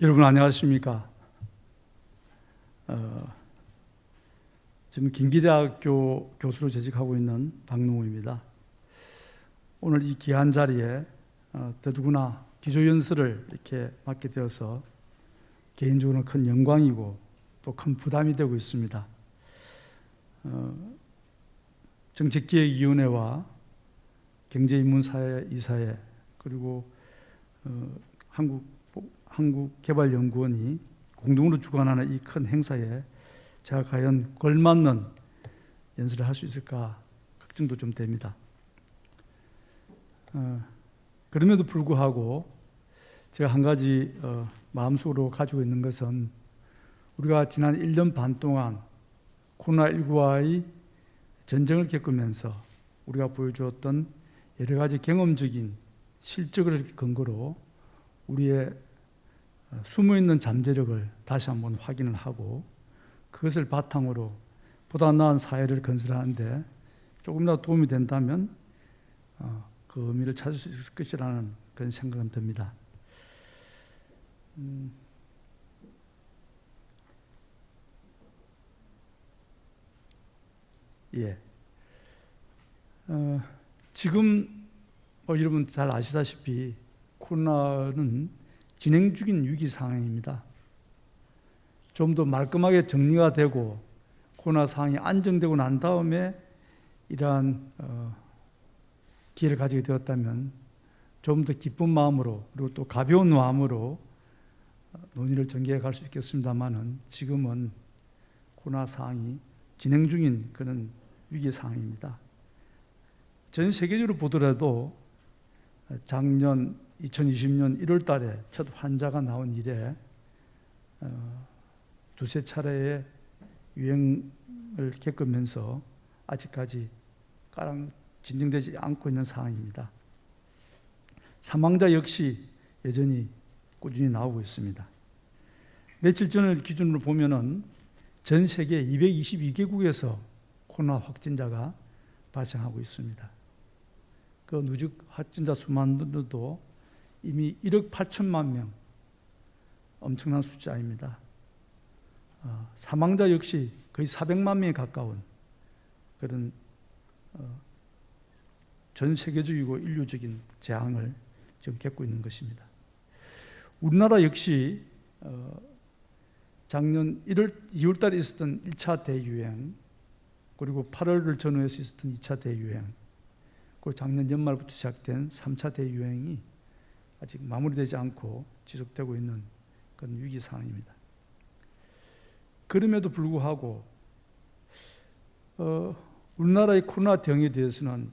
여러분 안녕하십니까? 지금 경기대학교 교수로 재직하고 있는 박농우입니다. 오늘 이 귀한 자리에 더더구나 기조연설을 이렇게 맡게 되어서 개인적으로는 큰 영광이고 또 큰 부담이 되고 있습니다. 정책기획위원회와 경제인문사회 이사회 그리고 한국개발연구원이 공동으로 주관하는 이 큰 행사에 제가 과연 걸맞는 연설을 할 수 있을까 걱정도 좀 됩니다. 그럼에도 불구하고 제가 한 가지 마음속으로 가지고 있는 것은 우리가 지난 1년 반 동안 코로나19와의 전쟁을 겪으면서 우리가 보여주었던 여러 가지 경험적인 실적을 근거로 우리의 숨어있는 잠재력을 다시 한번 확인을 하고 그것을 바탕으로 보다 나은 사회를 건설하는데 조금이라도 도움이 된다면 그 의미를 찾을 수 있을 것이라는 그런 생각은 듭니다. 지금 여러분 잘 아시다시피 코로나는 진행 중인 위기 상황입니다. 좀 더 말끔하게 정리가 되고 코로나 상황이 안정되고 난 다음에 이러한 기회를 가지게 되었다면 좀 더 기쁜 마음으로 그리고 또 가벼운 마음으로 논의를 전개해 갈 수 있겠습니다만은 지금은 코로나 상황이 진행 중인 그런 위기 상황입니다. 전 세계적으로 보더라도 작년 2020년 1월 달에 첫 환자가 나온 이래 두세 차례의 유행을 겪으면서 아직까지 가랑 진정되지 않고 있는 상황입니다. 사망자 역시 여전히 꾸준히 나오고 있습니다. 며칠 전을 기준으로 보면은 전 세계 222개국에서 코로나 확진자가 발생하고 있습니다. 그 누적 확진자 수만으로도 이미 1억 8천만 명, 엄청난 숫자입니다. 사망자 역시 거의 400만 명에 가까운 그런 전 세계적이고 인류적인 재앙을 지금 겪고 있는 것입니다. 우리나라 역시 작년 2월 달에 있었던 1차 대유행 그리고 8월을 전후해서 있었던 2차 대유행 그리고 작년 연말부터 시작된 3차 대유행이 아직 마무리되지 않고 지속되고 있는 그런 위기 상황입니다. 그럼에도 불구하고 우리나라의 코로나 대응에 대해서는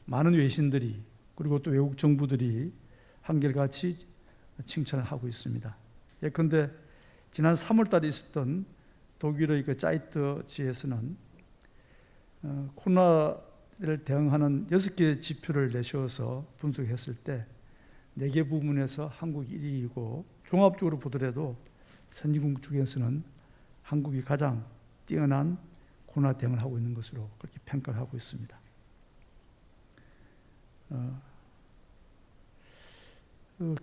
많은 외신들이 그리고 또 외국 정부들이 한결같이 칭찬을 하고 있습니다. 예컨대 지난 3월 달에 있었던 독일의 그 짜이트지에서는 코로나를 대응하는 6개의 지표를 내세워서 분석했을 때 4개 부문에서 한국이 1위이고 종합적으로 보더라도 선진국 중에서는 한국이 가장 뛰어난 코로나 대응을 하고 있는 것으로 그렇게 평가를 하고 있습니다.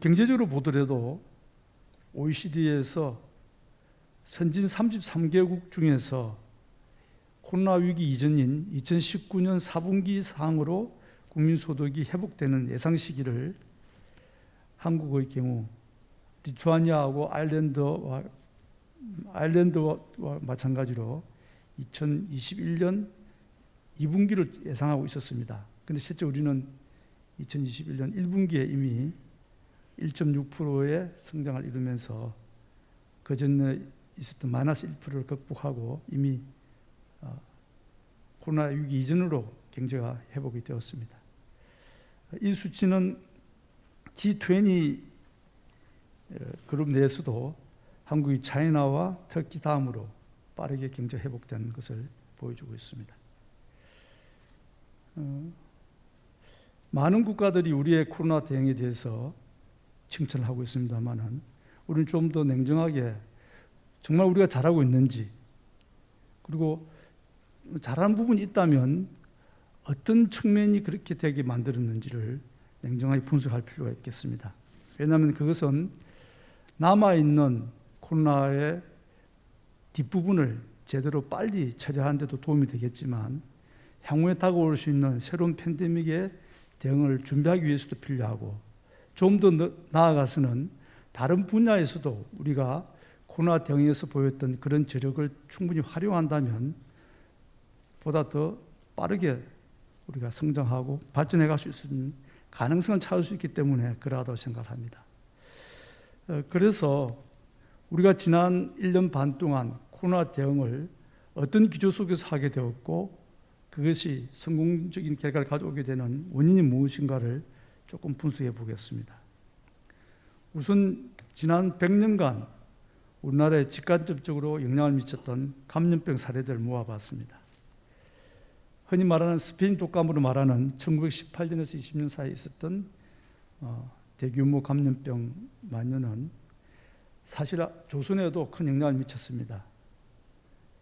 경제적으로 보더라도 OECD에서 선진 33개국 중에서 코로나 위기 이전인 2019년 4분기 상으로 국민소득이 회복되는 예상 시기를 한국의 경우 리투아니아하고 아일랜드와 마찬가지로 2021년 2분기를 예상하고 있었습니다. 그런데 실제 우리는 2021년 1분기에 이미 1.6%의 성장을 이루면서 그 전에 있었던 마이너스 1%를 극복하고 이미 코로나 위기 이전으로 경제가 회복이 되었습니다. 이 수치는 G20 그룹 내에서도 한국이 차이나와 터키 다음으로 빠르게 경제 회복된 것을 보여주고 있습니다. 많은 국가들이 우리의 코로나 대응에 대해서 칭찬을 하고 있습니다만은 우리는 좀 더 냉정하게 정말 우리가 잘하고 있는지 그리고 잘하는 부분이 있다면 어떤 측면이 그렇게 되게 만들었는지를 냉정하게 분석할 필요가 있겠습니다. 왜냐하면 그것은 남아있는 코로나의 뒷부분을 제대로 빨리 처리하는 데도 도움이 되겠지만 향후에 다가올 수 있는 새로운 팬데믹에 대응을 준비하기 위해서도 필요하고, 좀 더 나아가서는 다른 분야에서도 우리가 코로나 대응에서 보였던 그런 저력을 충분히 활용한다면 보다 더 빠르게 우리가 성장하고 발전해 갈 수 있는 가능성을 찾을 수 있기 때문에 그러하다고 생각합니다. 그래서 우리가 지난 1년 반 동안 코로나 대응을 어떤 기조 속에서 하게 되었고, 그것이 성공적인 결과를 가져오게 되는 원인이 무엇인가를 조금 분석해 보겠습니다. 우선 지난 100년간 우리나라에 직간접적으로 영향을 미쳤던 감염병 사례들을 모아봤습니다. 흔히 말하는 스페인 독감으로 말하는 1918년에서 20년 사이에 있었던 대규모 감염병 만연은 사실 조선에도 큰 영향을 미쳤습니다.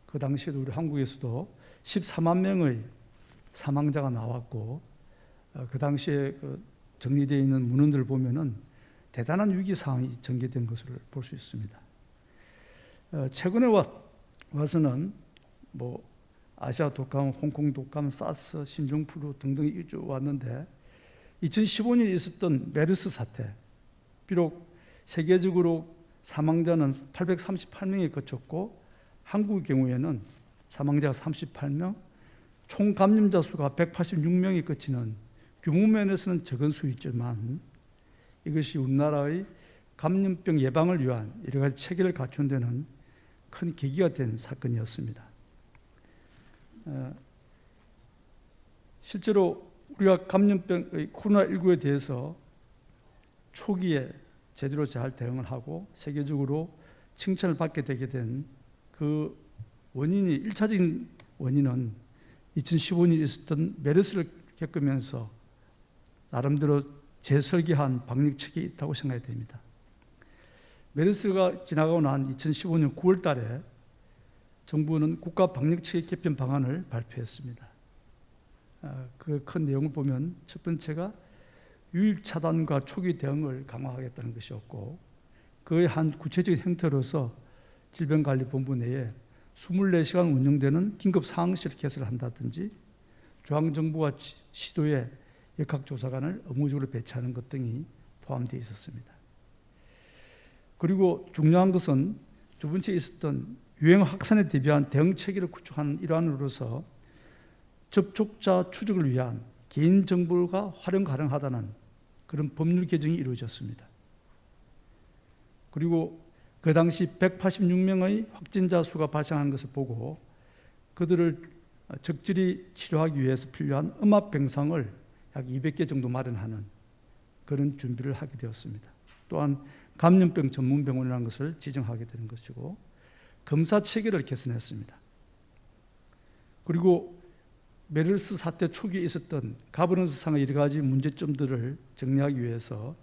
그 당시에도 우리 한국에서도 14만 명의 사망자가 나왔고, 그 당시에 정리되어 있는 문헌들을 보면은 대단한 위기 상황이 전개된 것을 볼 수 있습니다. 최근에 와서는 아시아 독감, 홍콩 독감, 사스, 신종플루 등등이 왔는데, 2015년에 있었던 메르스 사태, 비록 세계적으로 사망자는 838명에 그쳤고 한국의 경우에는 사망자가 38명, 총 감염자 수가 186명에 그치는 규모 면에서는 적은 수이지만 이것이 우리나라의 감염병 예방을 위한 여러 가지 체계를 갖춘 데는 큰 계기가 된 사건이었습니다. 실제로 우리가 감염병의 코로나19에 대해서 초기에 제대로 잘 대응을 하고 세계적으로 칭찬을 받게 되게 된 그 원인이, 1차적인 원인은 2015년에 있었던 메르스를 겪으면서 나름대로 재설계한 방역책이 있다고 생각이 됩니다. 메르스가 지나가고 난 2015년 9월 달에 정부는 국가 방역체계 개편 방안을 발표했습니다. 그 큰 내용을 보면 첫 번째가 유입 차단과 초기 대응을 강화하겠다는 것이었고, 그의 한 구체적인 형태로서 질병관리본부 내에 24시간 운영되는 긴급상황실 개설을 한다든지 중앙정부와 시도의 역학조사관을 의무적으로 배치하는 것 등이 포함되어 있었습니다. 그리고 중요한 것은 두 번째 있었던 유행 확산에 대비한 대응 체계를 구축하는 일환으로서 접촉자 추적을 위한 개인정보가 활용 가능하다는 그런 법률 개정이 이루어졌습니다. 그리고 그 당시 186명의 확진자 수가 발생한 것을 보고 그들을 적절히 치료하기 위해서 필요한 음압병상을 약 200개 정도 마련하는 그런 준비를 하게 되었습니다. 또한 감염병 전문병원이라는 것을 지정하게 되는 것이고, 검사 체계를 개선했습니다. 그리고 메르스 사태 초기에 있었던 가버넌스상의 여러 가지 문제점들을 정리하기 위해서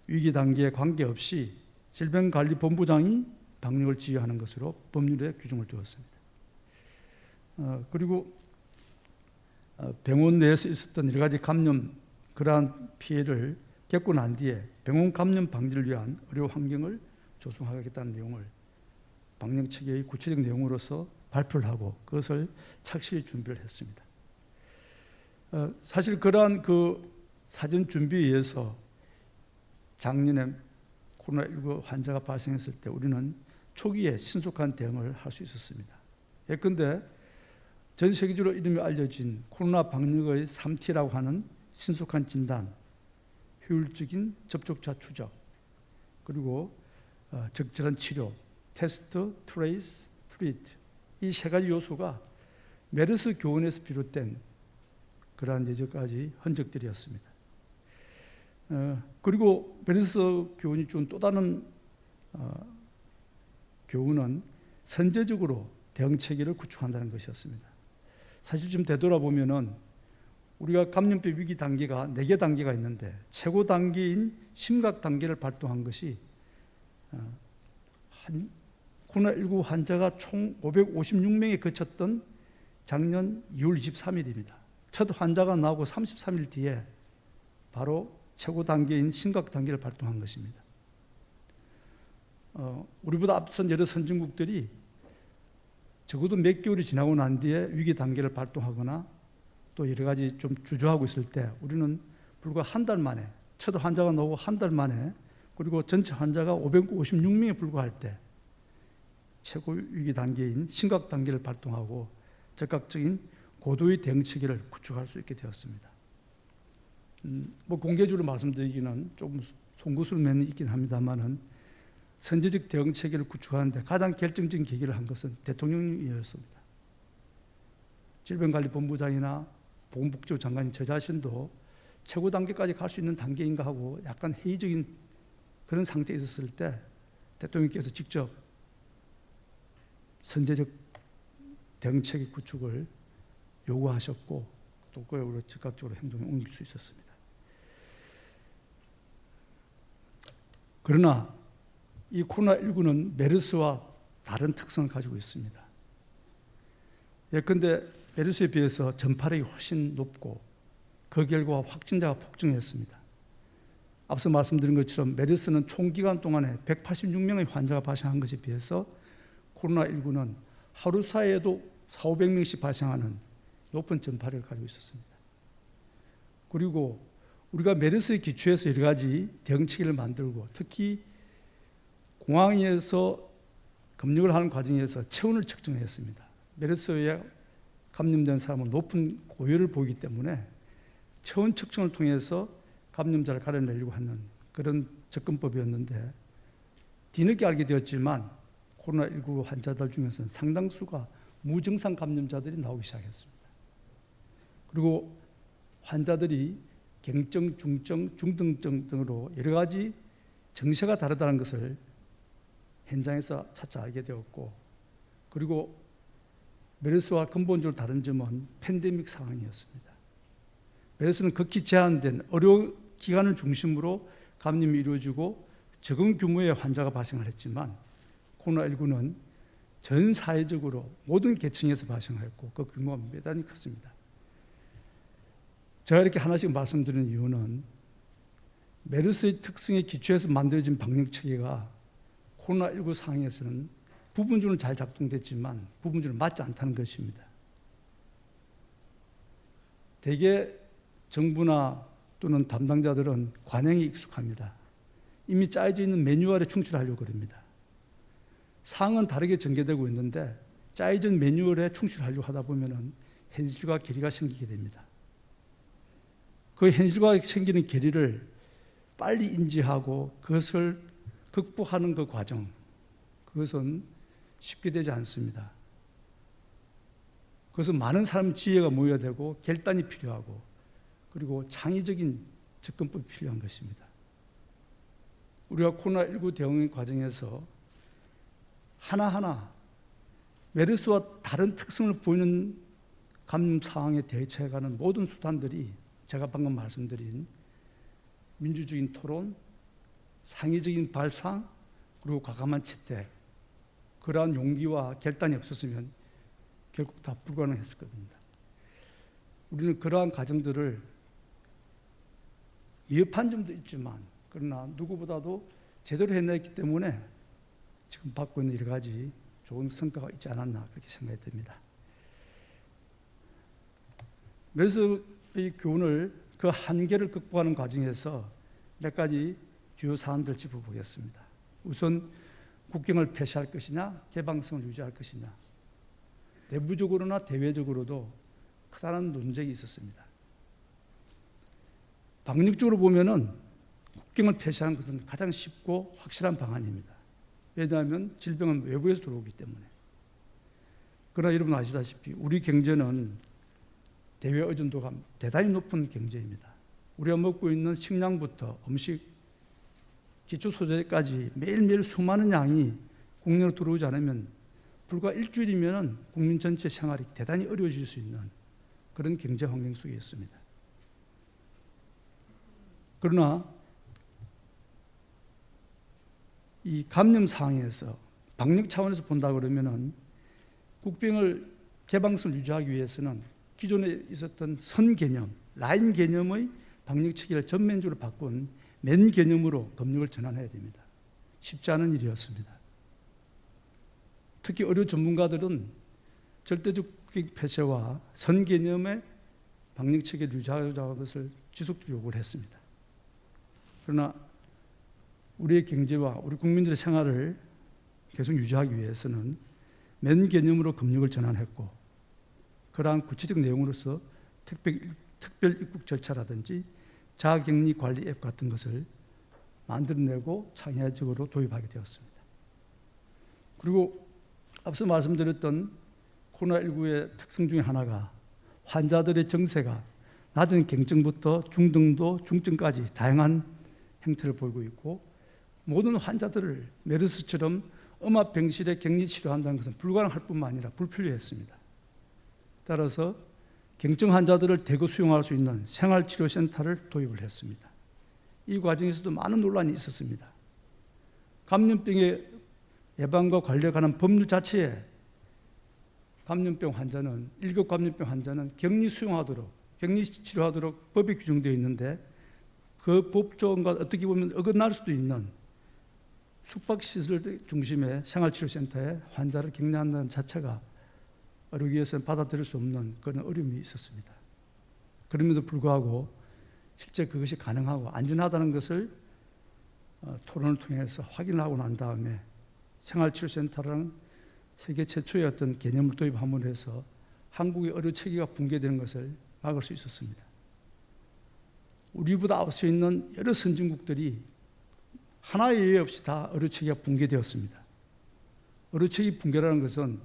위기 단계에 관계없이 질병관리본부장이 방역을 지휘하는 것으로 법률에 규정을 두었습니다. 그리고 병원 내에서 있었던 여러 가지 감염, 그러한 피해를 겪고 난 뒤에 병원 감염 방지를 위한 의료 환경을 조성하겠다는 내용을 방역체계의 구체적 내용으로서 발표를 하고 그것을 착실히 준비를 했습니다. 사실 그러한 그 사전 준비에 의해서 작년에 코로나19 환자가 발생했을 때 우리는 초기에 신속한 대응을 할 수 있었습니다. 예컨대 전 세계적으로 이름이 알려진 코로나 방역의 3T라고 하는 신속한 진단, 효율적인 접촉자 추적, 그리고 적절한 치료, 테스트, 트레이스, 트리트, 이 세 가지 요소가 메르스 교훈에서 비롯된 그러한 여태까지 흔적들이었습니다. 그리고 메르스 교훈이 준 또 다른 교훈은 선제적으로 대응 체계를 구축한다는 것이었습니다. 사실 좀 되돌아보면은 우리가 감염병 위기 단계가 4개 단계가 있는데 최고 단계인 심각 단계를 발동한 것이 코로나19 환자가 총 556명에 그쳤던 작년 2월 23일입니다. 첫 환자가 나오고 33일 뒤에 바로 최고 단계인 심각 단계를 발동한 것입니다. 우리보다 앞선 여러 선진국들이 적어도 몇 개월이 지나고 난 뒤에 위기 단계를 발동하거나 또 여러 가지 좀 주저하고 있을 때 우리는 불과 한 달 만에 첫 환자가 나오고 한 달 만에 그리고 전체 환자가 556명에 불과할 때 최고 위기 단계인 심각 단계를 발동하고 적극적인 고도의 대응 체계를 구축할 수 있게 되었습니다. 뭐 공개적으로 말씀드리기는 조금 송구스러운 면이 있긴 합니다만은 선제적 대응 체계를 구축하는데 가장 결정적인 계기를 한 것은 대통령이었습니다. 질병관리본부장이나 보건복지부 장관인 저 자신도 최고 단계까지 갈 수 있는 단계인가 하고 약간 회의적인 그런 상태에 있었을 때 대통령께서 직접 선제적 대응 체계 구축을 요구하셨고 또 그걸 즉각적으로 행동에 옮길 수 있었습니다. 그러나 이 코로나19는 메르스와 다른 특성을 가지고 있습니다. 예컨대 메르스에 비해서 전파력이 훨씬 높고 그 결과 확진자가 폭증했습니다. 앞서 말씀드린 것처럼 메르스는 총 기간 동안에 186명의 환자가 발생한 것에 비해서 코로나19는 하루 사이에도 400~500명씩 발생하는 높은 전파력을 가지고 있었습니다. 그리고 우리가 메르스에 기초해서 여러 가지 대응체계를 만들고 특히 공항에서 검역을 하는 과정에서 체온을 측정했습니다. 메르스에 감염된 사람은 높은 고열을 보이기 때문에 체온 측정을 통해서 감염자를 가려내려고 하는 그런 접근법이었는데 뒤늦게 알게 되었지만 코로나19 환자들 중에서는 상당수가 무증상 감염자들이 나오기 시작했습니다. 그리고 환자들이 경증, 중증, 중등증 등으로 여러 가지 증세가 다르다는 것을 현장에서 차차 알게 되었고 그리고 메르스와 근본적으로 다른 점은 팬데믹 상황이었습니다. 메르스는 극히 제한된 의료기관을 중심으로 감염이 이루어지고 적은 규모의 환자가 발생을 했지만 코로나19는 전 사회적으로 모든 계층에서 발생했고 그 규모가 대단히 컸습니다. 제가 이렇게 하나씩 말씀드리는 이유는 메르스의 특성에 기초해서 만들어진 방역체계가 코로나19 상황에서는 부분적으로 잘 작동됐지만 부분적으로 맞지 않다는 것입니다. 대개 정부나 또는 담당자들은 관행에 익숙합니다. 이미 짜여져 있는 매뉴얼에 충실하려고 합니다. 사항은 다르게 전개되고 있는데 짜여진 매뉴얼에 충실하려고 하다 보면 현실과 괴리가 생기게 됩니다. 그 현실과 생기는 괴리를 빨리 인지하고 그것을 극복하는 그 과정, 그것은 쉽게 되지 않습니다. 그것은 많은 사람 지혜가 모여야 되고 결단이 필요하고 그리고 창의적인 접근법이 필요한 것입니다. 우리가 코로나19 대응 과정에서 하나하나 메르스와 다른 특성을 보이는 감염 상황에 대처해가는 모든 수단들이 제가 방금 말씀드린 민주적인 토론, 상의적인 발상, 그리고 과감한 채택, 그러한 용기와 결단이 없었으면 결국 다 불가능했을 겁니다. 우리는 그러한 과정들을 위협한 점도 있지만 그러나 누구보다도 제대로 해냈기 때문에 지금 받고 있는 여러 가지 좋은 성과가 있지 않았나 그렇게 생각이 듭니다. 메르스의 교훈을 그 한계를 극복하는 과정에서 몇 가지 주요 사안들을 짚어보겠습니다. 우선 국경을 폐쇄할 것이냐 개방성을 유지할 것이냐 내부적으로나 대외적으로도 크다는 논쟁이 있었습니다. 방역적으로 보면은 국경을 폐쇄하는 것은 가장 쉽고 확실한 방안입니다. 왜냐하면 질병은 외부에서 들어오기 때문에. 그러나 여러분 아시다시피 우리 경제는 대외 의존도가 대단히 높은 경제입니다. 우리가 먹고 있는 식량부터 음식, 기초소재까지 매일매일 수많은 양이 국내로 들어오지 않으면 불과 일주일이면 국민 전체 생활이 대단히 어려워질 수 있는 그런 경제 환경 속에 있습니다. 그러나 이 감염 상황에서 방역 차원에서 본다 그러면은 국경을 개방성을 유지하기 위해서는 기존에 있었던 선 개념, 라인 개념의 방역 체계를 전면적으로 바꾼 맨 개념으로 검역을 전환해야 됩니다. 쉽지 않은 일이었습니다. 특히 의료 전문가들은 절대적 폐쇄와 선 개념의 방역 체계를 유지하자는 것을 지속적으로 요구를 했습니다. 그러나 우리의 경제와 우리 국민들의 생활을 계속 유지하기 위해서는 맨 개념으로 검역을 전환했고, 그러한 구체적 내용으로서 특별 입국 절차라든지 자가격리 관리 앱 같은 것을 만들어내고 창의적으로 도입하게 되었습니다. 그리고 앞서 말씀드렸던 코로나19의 특성 중에 하나가 환자들의 정세가 낮은 경증부터 중등도, 중증까지 다양한 형태를 보이고 있고, 모든 환자들을 메르스처럼 음압병실에 격리 치료한다는 것은 불가능할 뿐만 아니라 불필요했습니다. 따라서 경증 환자들을 대거 수용할 수 있는 생활치료센터를 도입을 했습니다. 이 과정에서도 많은 논란이 있었습니다. 감염병의 예방과 관리에 관한 법률 자체에 감염병 환자는, 1급 감염병 환자는 격리 수용하도록, 격리 치료하도록 법이 규정되어 있는데, 그 법조항과 어떻게 보면 어긋날 수도 있는 숙박시설 중심의 생활치료센터에 환자를 격리한다는 자체가 의료계에서는 받아들일 수 없는 그런 어려움이 있었습니다. 그럼에도 불구하고 실제 그것이 가능하고 안전하다는 것을 토론을 통해서 확인을 하고 난 다음에 생활치료센터라는 세계 최초의 어떤 개념을 도입함으로 해서 한국의 의료 체계가 붕괴되는 것을 막을 수 있었습니다. 우리보다 앞서 있는 여러 선진국들이 하나의 예외 없이 다 의료 체계가 붕괴되었습니다. 의료 체계 붕괴라는 것은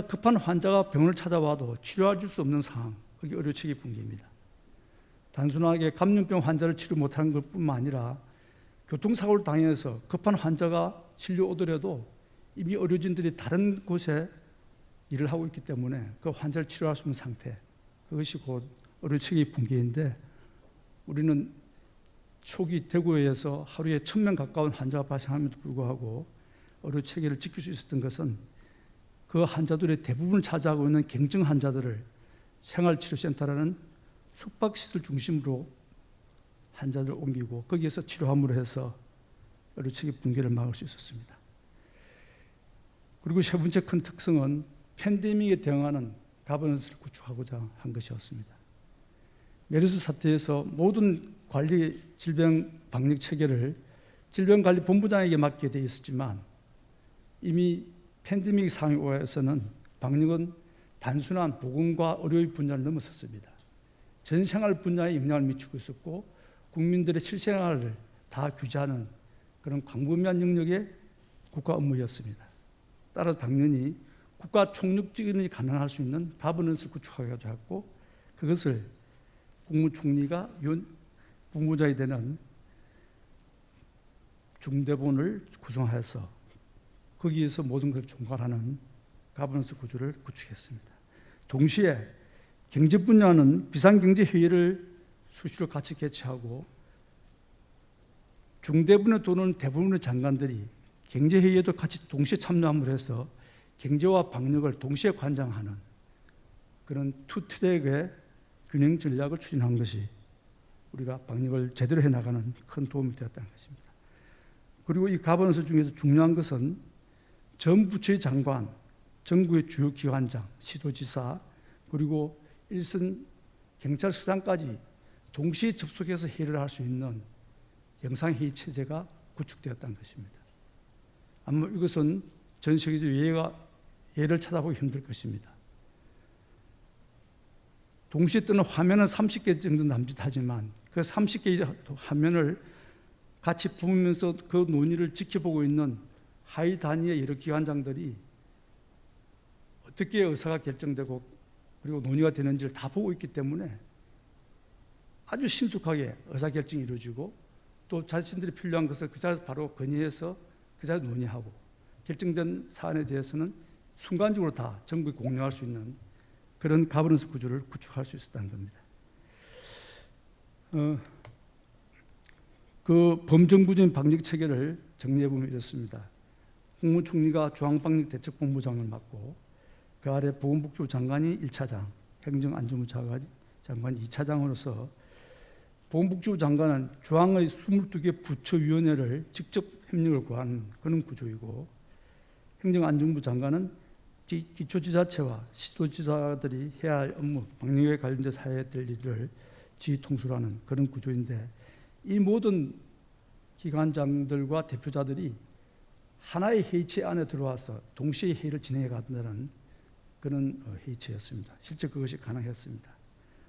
급한 환자가 병원을 찾아와도 치료해 줄 수 없는 상황, 그게 의료 체계 붕괴입니다. 단순하게 감염병 환자를 치료 못하는 것뿐만 아니라 교통사고를 당해서 급한 환자가 진료 오더라도 이미 의료진들이 다른 곳에 일을 하고 있기 때문에 그 환자를 치료할 수 없는 상태, 그것이 곧 의료 체계 붕괴인데, 우리는 초기 대구에서 하루에 1,000명 가까운 환자가 발생함에도 불구하고 의료 체계를 지킬 수 있었던 것은 그 환자들의 대부분을 차지하고 있는 경증 환자들을 생활치료센터라는 숙박시설 중심으로 환자들을 옮기고 거기에서 치료함으로 해서 의료 체계 붕괴를 막을 수 있었습니다. 그리고 세 번째 큰 특성은 팬데믹에 대응하는 가버넌스를 구축하고자 한 것이었습니다. 메르스 사태에서 모든 관리 질병 방역 체계를 질병관리본부장에게 맡게 되어 있었지만, 이미 팬데믹 상황에서는 방역은 단순한 보건과 의료의 분야를 넘어섰습니다. 전 생활 분야에 영향을 미치고 있었고, 국민들의 실생활을 다 규제하는 그런 광범위한 영역의 국가 업무였습니다. 따라서 당연히 국가 총력지원이 가능할 수 있는 가버넌스를 구축하고자 했고, 그것을 국무총리가 본부장이 되는 중대본을 구성해서 거기에서 모든 것을 총괄하는 가버넌스 구조를 구축했습니다. 동시에 경제 분야는 비상경제회의를 수시로 같이 개최하고, 중대본에 도는 대부분의 장관들이 경제회의에도 같이 동시에 참여함으로 해서 경제와 방역을 동시에 관장하는 그런 투 트랙의 균형 전략을 추진한 것이 우리가 방역을 제대로 해나가는 큰 도움이 되었다는 것입니다. 그리고 이 가버넌스 중에서 중요한 것은 전 부처의 장관, 정부의 주요 기관장, 시도지사, 그리고 일선 경찰서장까지 동시에 접속해서 회의를 할 수 있는 영상회의 체제가 구축되었다는 것입니다. 아마 이것은 전 세계적 예를 찾아보기 힘들 것입니다. 동시에 뜨는 화면은 30개 정도 남짓하지만 그 30개의 화면을 같이 보면서 그 논의를 지켜보고 있는 하위 단위의 여러 기관장들이 어떻게 의사가 결정되고 그리고 논의가 되는지를 다 보고 있기 때문에 아주 신속하게 의사결정이 이루어지고, 또 자신들이 필요한 것을 그 자리에서 바로 건의해서 그 자리에서 논의하고, 결정된 사안에 대해서는 순간적으로 다 정부에 공유할 수 있는 그런 가버넌스 구조를 구축할 수 있었다는 겁니다. 그 범정부적인 방역 체계를 정리해보면 이렇습니다. 국무총리가 중앙방역대책본부장을 맡고, 그 아래 보건복지부 장관이 1차장, 행정안전부 장관이 2차장으로서, 보건복지부 장관은 중앙의 22개 부처위원회를 직접 협력을 구하는 그런 구조이고, 행정안전부 장관은 기초지자체와 시도지사들이 해야 할 업무, 방역에 관련돼서 해야 될 일을 지휘 통솔하는 그런 구조인데, 이 모든 기관장들과 대표자들이 하나의 회의체 안에 들어와서 동시에 회의를 진행해 간다는 그런 회의체였습니다. 실제 그것이 가능했습니다.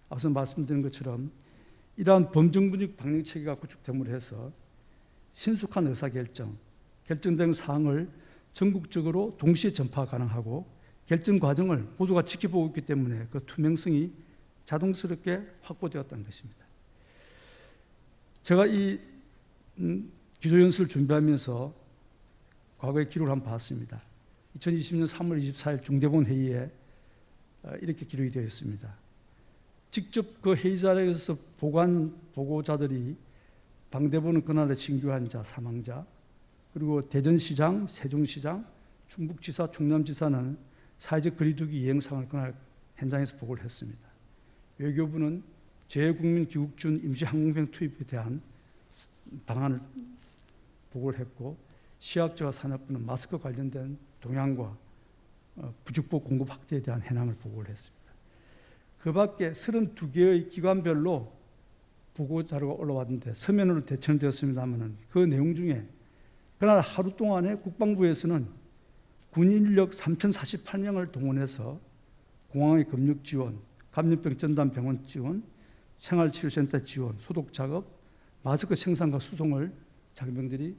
앞서 말씀드린 것처럼 이러한 범정부적 방역체계가 구축됨으로 해서 신속한 의사결정, 결정된 사항을 전국적으로 동시에 전파 가능하고, 결정 과정을 모두가 지켜보고 있기 때문에 그 투명성이 자동스럽게 확보되었다는 것입니다. 제가 이 기조연설을 준비하면서 과거의 기록을 한번 봤습니다. 2020년 3월 24일 중대본 회의에 이렇게 기록이 되어 있습니다. 직접 그 회의 자리에서 보관 보고자들이 방대본은 그날의 신규 환자, 사망자, 그리고 대전시장, 세종시장, 충북지사, 충남지사는 사회적 거리두기 이행상을 그날 현장에서 보고를 했습니다. 외교부는 재외국민귀국준 임시항공병 투입에 대한 방안을 보고를 했고, 시학제와 산업부는 마스크 관련된 동향과 부직포 공급 확대에 대한 현황을 보고를 했습니다. 그 밖에 32개의 기관별로 보고 자료가 올라왔는데 서면으로 대천되었습니다만, 그 내용 중에 그날 하루 동안에 국방부에서는 군인 인력 3,048명을 동원해서 공항의 검역 지원, 감염병 전담 병원 지원, 생활치료센터 지원, 소독 작업, 마스크 생산과 수송을 장병들이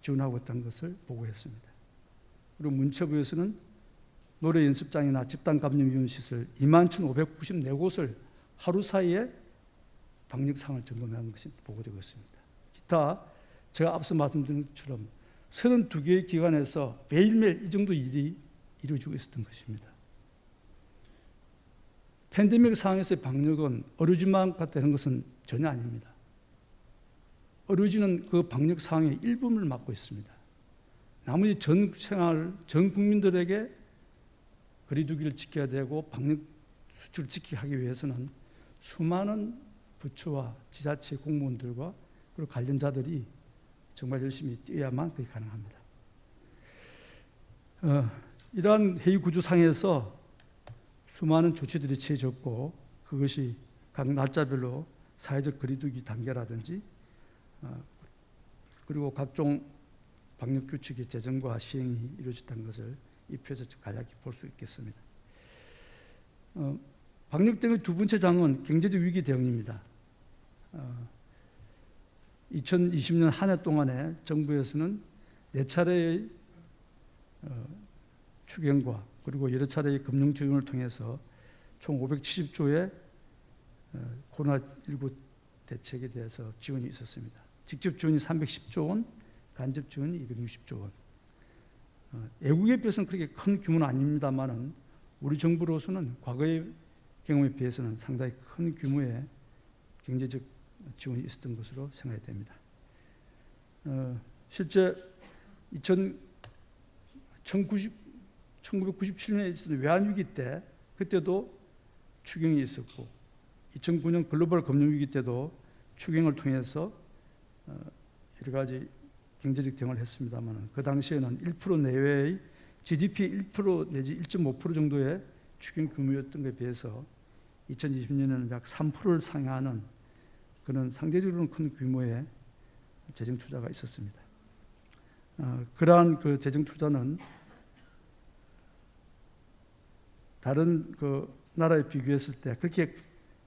지원하고 있다는 것을 보고했습니다. 그리고 문체부에서는 노래 연습장이나 집단 감염 위험 시설 21,594곳을 하루 사이에 방역상을 점검한 것이 보고되고 있습니다. 기타 제가 앞서 말씀드린 것처럼 32개의 기관에서 매일매일 이 정도 일이 이루어지고 있었던 것입니다. 팬데믹 상황에서의 방역은 의료진만 되는 것은 전혀 아닙니다. 의료진은 그 방역 상황의 일부분을 맡고 있습니다. 나머지 전 생활, 전 국민들에게 거리두기를 지켜야 되고 방역 수칙을 지키게 하기 위해서는 수많은 부처와 지자체 공무원들과 그리고 관련자들이 정말 열심히 뛰어야만 그게 가능합니다. 이러한 회의 구조상에서 수많은 조치들이 취해졌고, 그것이 각 날짜별로 사회적 거리두기 단계라든지 그리고 각종 방역규칙의 제정과 시행이 이루어졌다는 것을 이 표에서 간략히 볼 수 있겠습니다. 방역 대응의 두 번째 장은 경제적 위기 대응입니다. 2020년 한 해 동안에 정부에서는 4차례의 추경과 그리고 여러 차례의 금융 지원을 통해서 총 570조의 코로나19 대책에 대해서 지원이 있었습니다. 직접 지원이 310조 원, 간접 지원이 260조 원. 외국에 비해서는 그렇게 큰 규모는 아닙니다만은 우리 정부로서는 과거의 경험에 비해서는 상당히 큰 규모의 경제적 지원이 있었던 것으로 생각이 됩니다. 실제 1997년에 있었던 외환위기 때 그때도 추경이 있었고, 2009년 글로벌 금융위기 때도 추경을 통해서 여러 가지 경제적 대응을 했습니다만, 그 당시에는 1% 내외의 GDP 1% 내지 1.5% 정도의 추경 규모였던 것에 비해서 2020년에는 약 3%를 상회하는 그런 상대적으로는 큰 규모의 재정 투자가 있었습니다. 그러한 그 재정 투자는 다른 그 나라에 비교했을 때 그렇게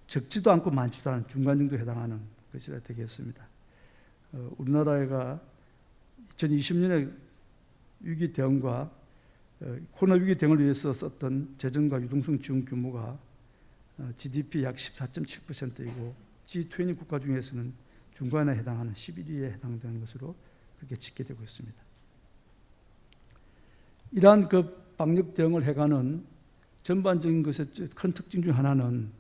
적지도 않고 많지도 않은 중간 정도에 해당하는 것이라 되겠습니다. 우리나라가 2020년에 위기 대응과 코로나 위기 대응을 위해서 썼던 재정과 유동성 지원 규모가 GDP 약 14.7%이고 G20 국가 중에서는 중간에 해당하는 11위에 해당되는 것으로 그렇게 집계 되고 있습니다. 이러한 그 방역 대응을 해가는 전반적인 것의 큰 특징 중 하나는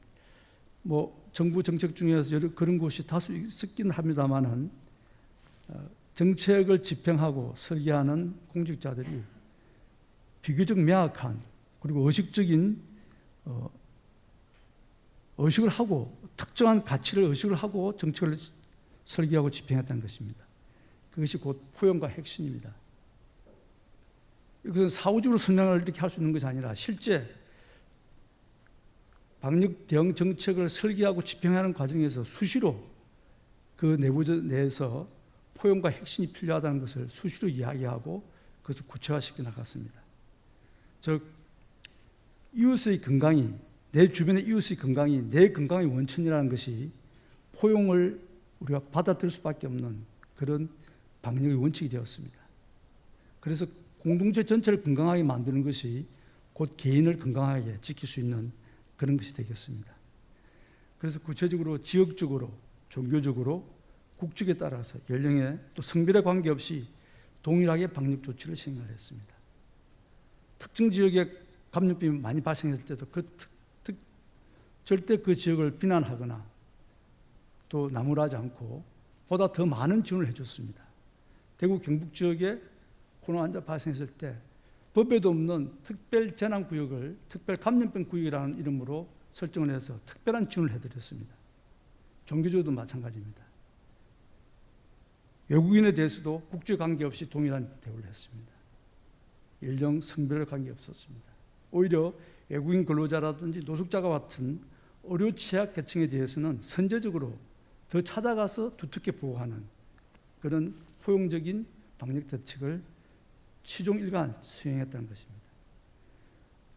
정부 정책 중에서 여러 그런 곳이 다수 있긴 합니다만은 정책을 집행하고 설계하는 공직자들이 비교적 명확한 그리고 의식적인 의식을 하고 특정한 가치를 의식을 하고 정책을 설계하고 집행했다는 것입니다. 그것이 곧 포용과 핵심입니다. 이것은 사후적으로 설명을 이렇게 할 수 있는 것이 아니라 실제 방역 대응 정책을 설계하고 집행하는 과정에서 수시로 그 내에서 포용과 핵심이 필요하다는 것을 수시로 이야기하고 그것을 구체화시켜 나갔습니다. 즉 이웃의 건강이, 내 주변의 이웃의 건강이 내 건강의 원천이라는 것이 포용을 우리가 받아들일 수밖에 없는 그런 방역의 원칙이 되었습니다. 그래서 공동체 전체를 건강하게 만드는 것이 곧 개인을 건강하게 지킬 수 있는 그런 것이 되겠습니다. 그래서 구체적으로 지역적으로, 종교적으로, 국적에 따라서 연령에 또 성별에 관계없이 동일하게 방역 조치를 시행을 했습니다. 특정 지역에 감염병이 많이 발생했을 때도 절대 그 지역을 비난하거나 또 나무라지 않고 보다 더 많은 지원을 해줬습니다. 대구 경북 지역에 코로나 환자 발생했을 때 법에도 없는 특별 재난구역을 특별 감염병 구역이라는 이름으로 설정을 해서 특별한 지원을 해드렸습니다. 종교적으로도 마찬가지입니다. 외국인에 대해서도 국적 관계없이 동일한 대우를 했습니다. 연령, 성별에 관계없었습니다. 오히려 외국인 근로자라든지 노숙자와 같은 의료 취약 계층에 대해서는 선제적으로 더 찾아가서 두텁게 보호하는 그런 포용적인 방역 대책을 시종일관 수행했다는 것입니다.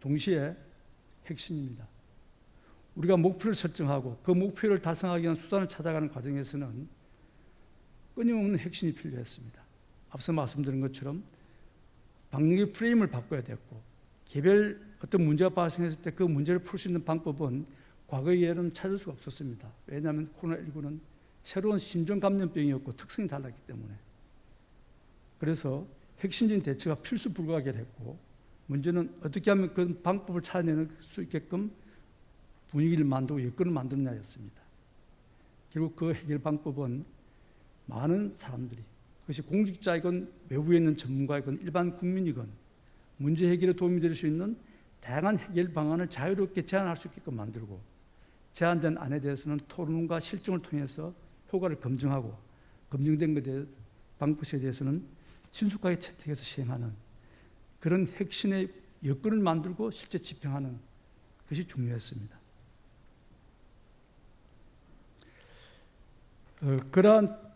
동시에 핵심입니다. 우리가 목표를 설정하고 그 목표를 달성하기 위한 수단을 찾아가는 과정에서는 끊임없는 핵심이 필요했습니다. 앞서 말씀드린 것처럼 방역의 프레임을 바꿔야 됐고 개별 어떤 문제가 발생했을 때 그 문제를 풀 수 있는 방법은 과거의 예로는 찾을 수가 없었습니다. 왜냐하면 코로나19는 새로운 신종 감염병이었고 특성이 달랐기 때문에. 그래서 핵심적인 대처가 필수 불가하게 됐고 문제는 어떻게 하면 그 방법을 찾아낼 수 있게끔 분위기를 만들고 여건을 만드느냐였습니다. 결국 그 해결 방법은 많은 사람들이, 그것이 공직자이건 외부에 있는 전문가이건 일반 국민이건 문제 해결에 도움이 될 수 있는 다양한 해결 방안을 자유롭게 제안할 수 있게끔 만들고 제안된 안에 대해서는 토론과 실증을 통해서 효과를 검증하고 검증된 것에 방법에 대해서는 신속하게 채택해서 시행하는 그런 핵심의 여건을 만들고 실제 집행하는 것이 중요했습니다. 그러한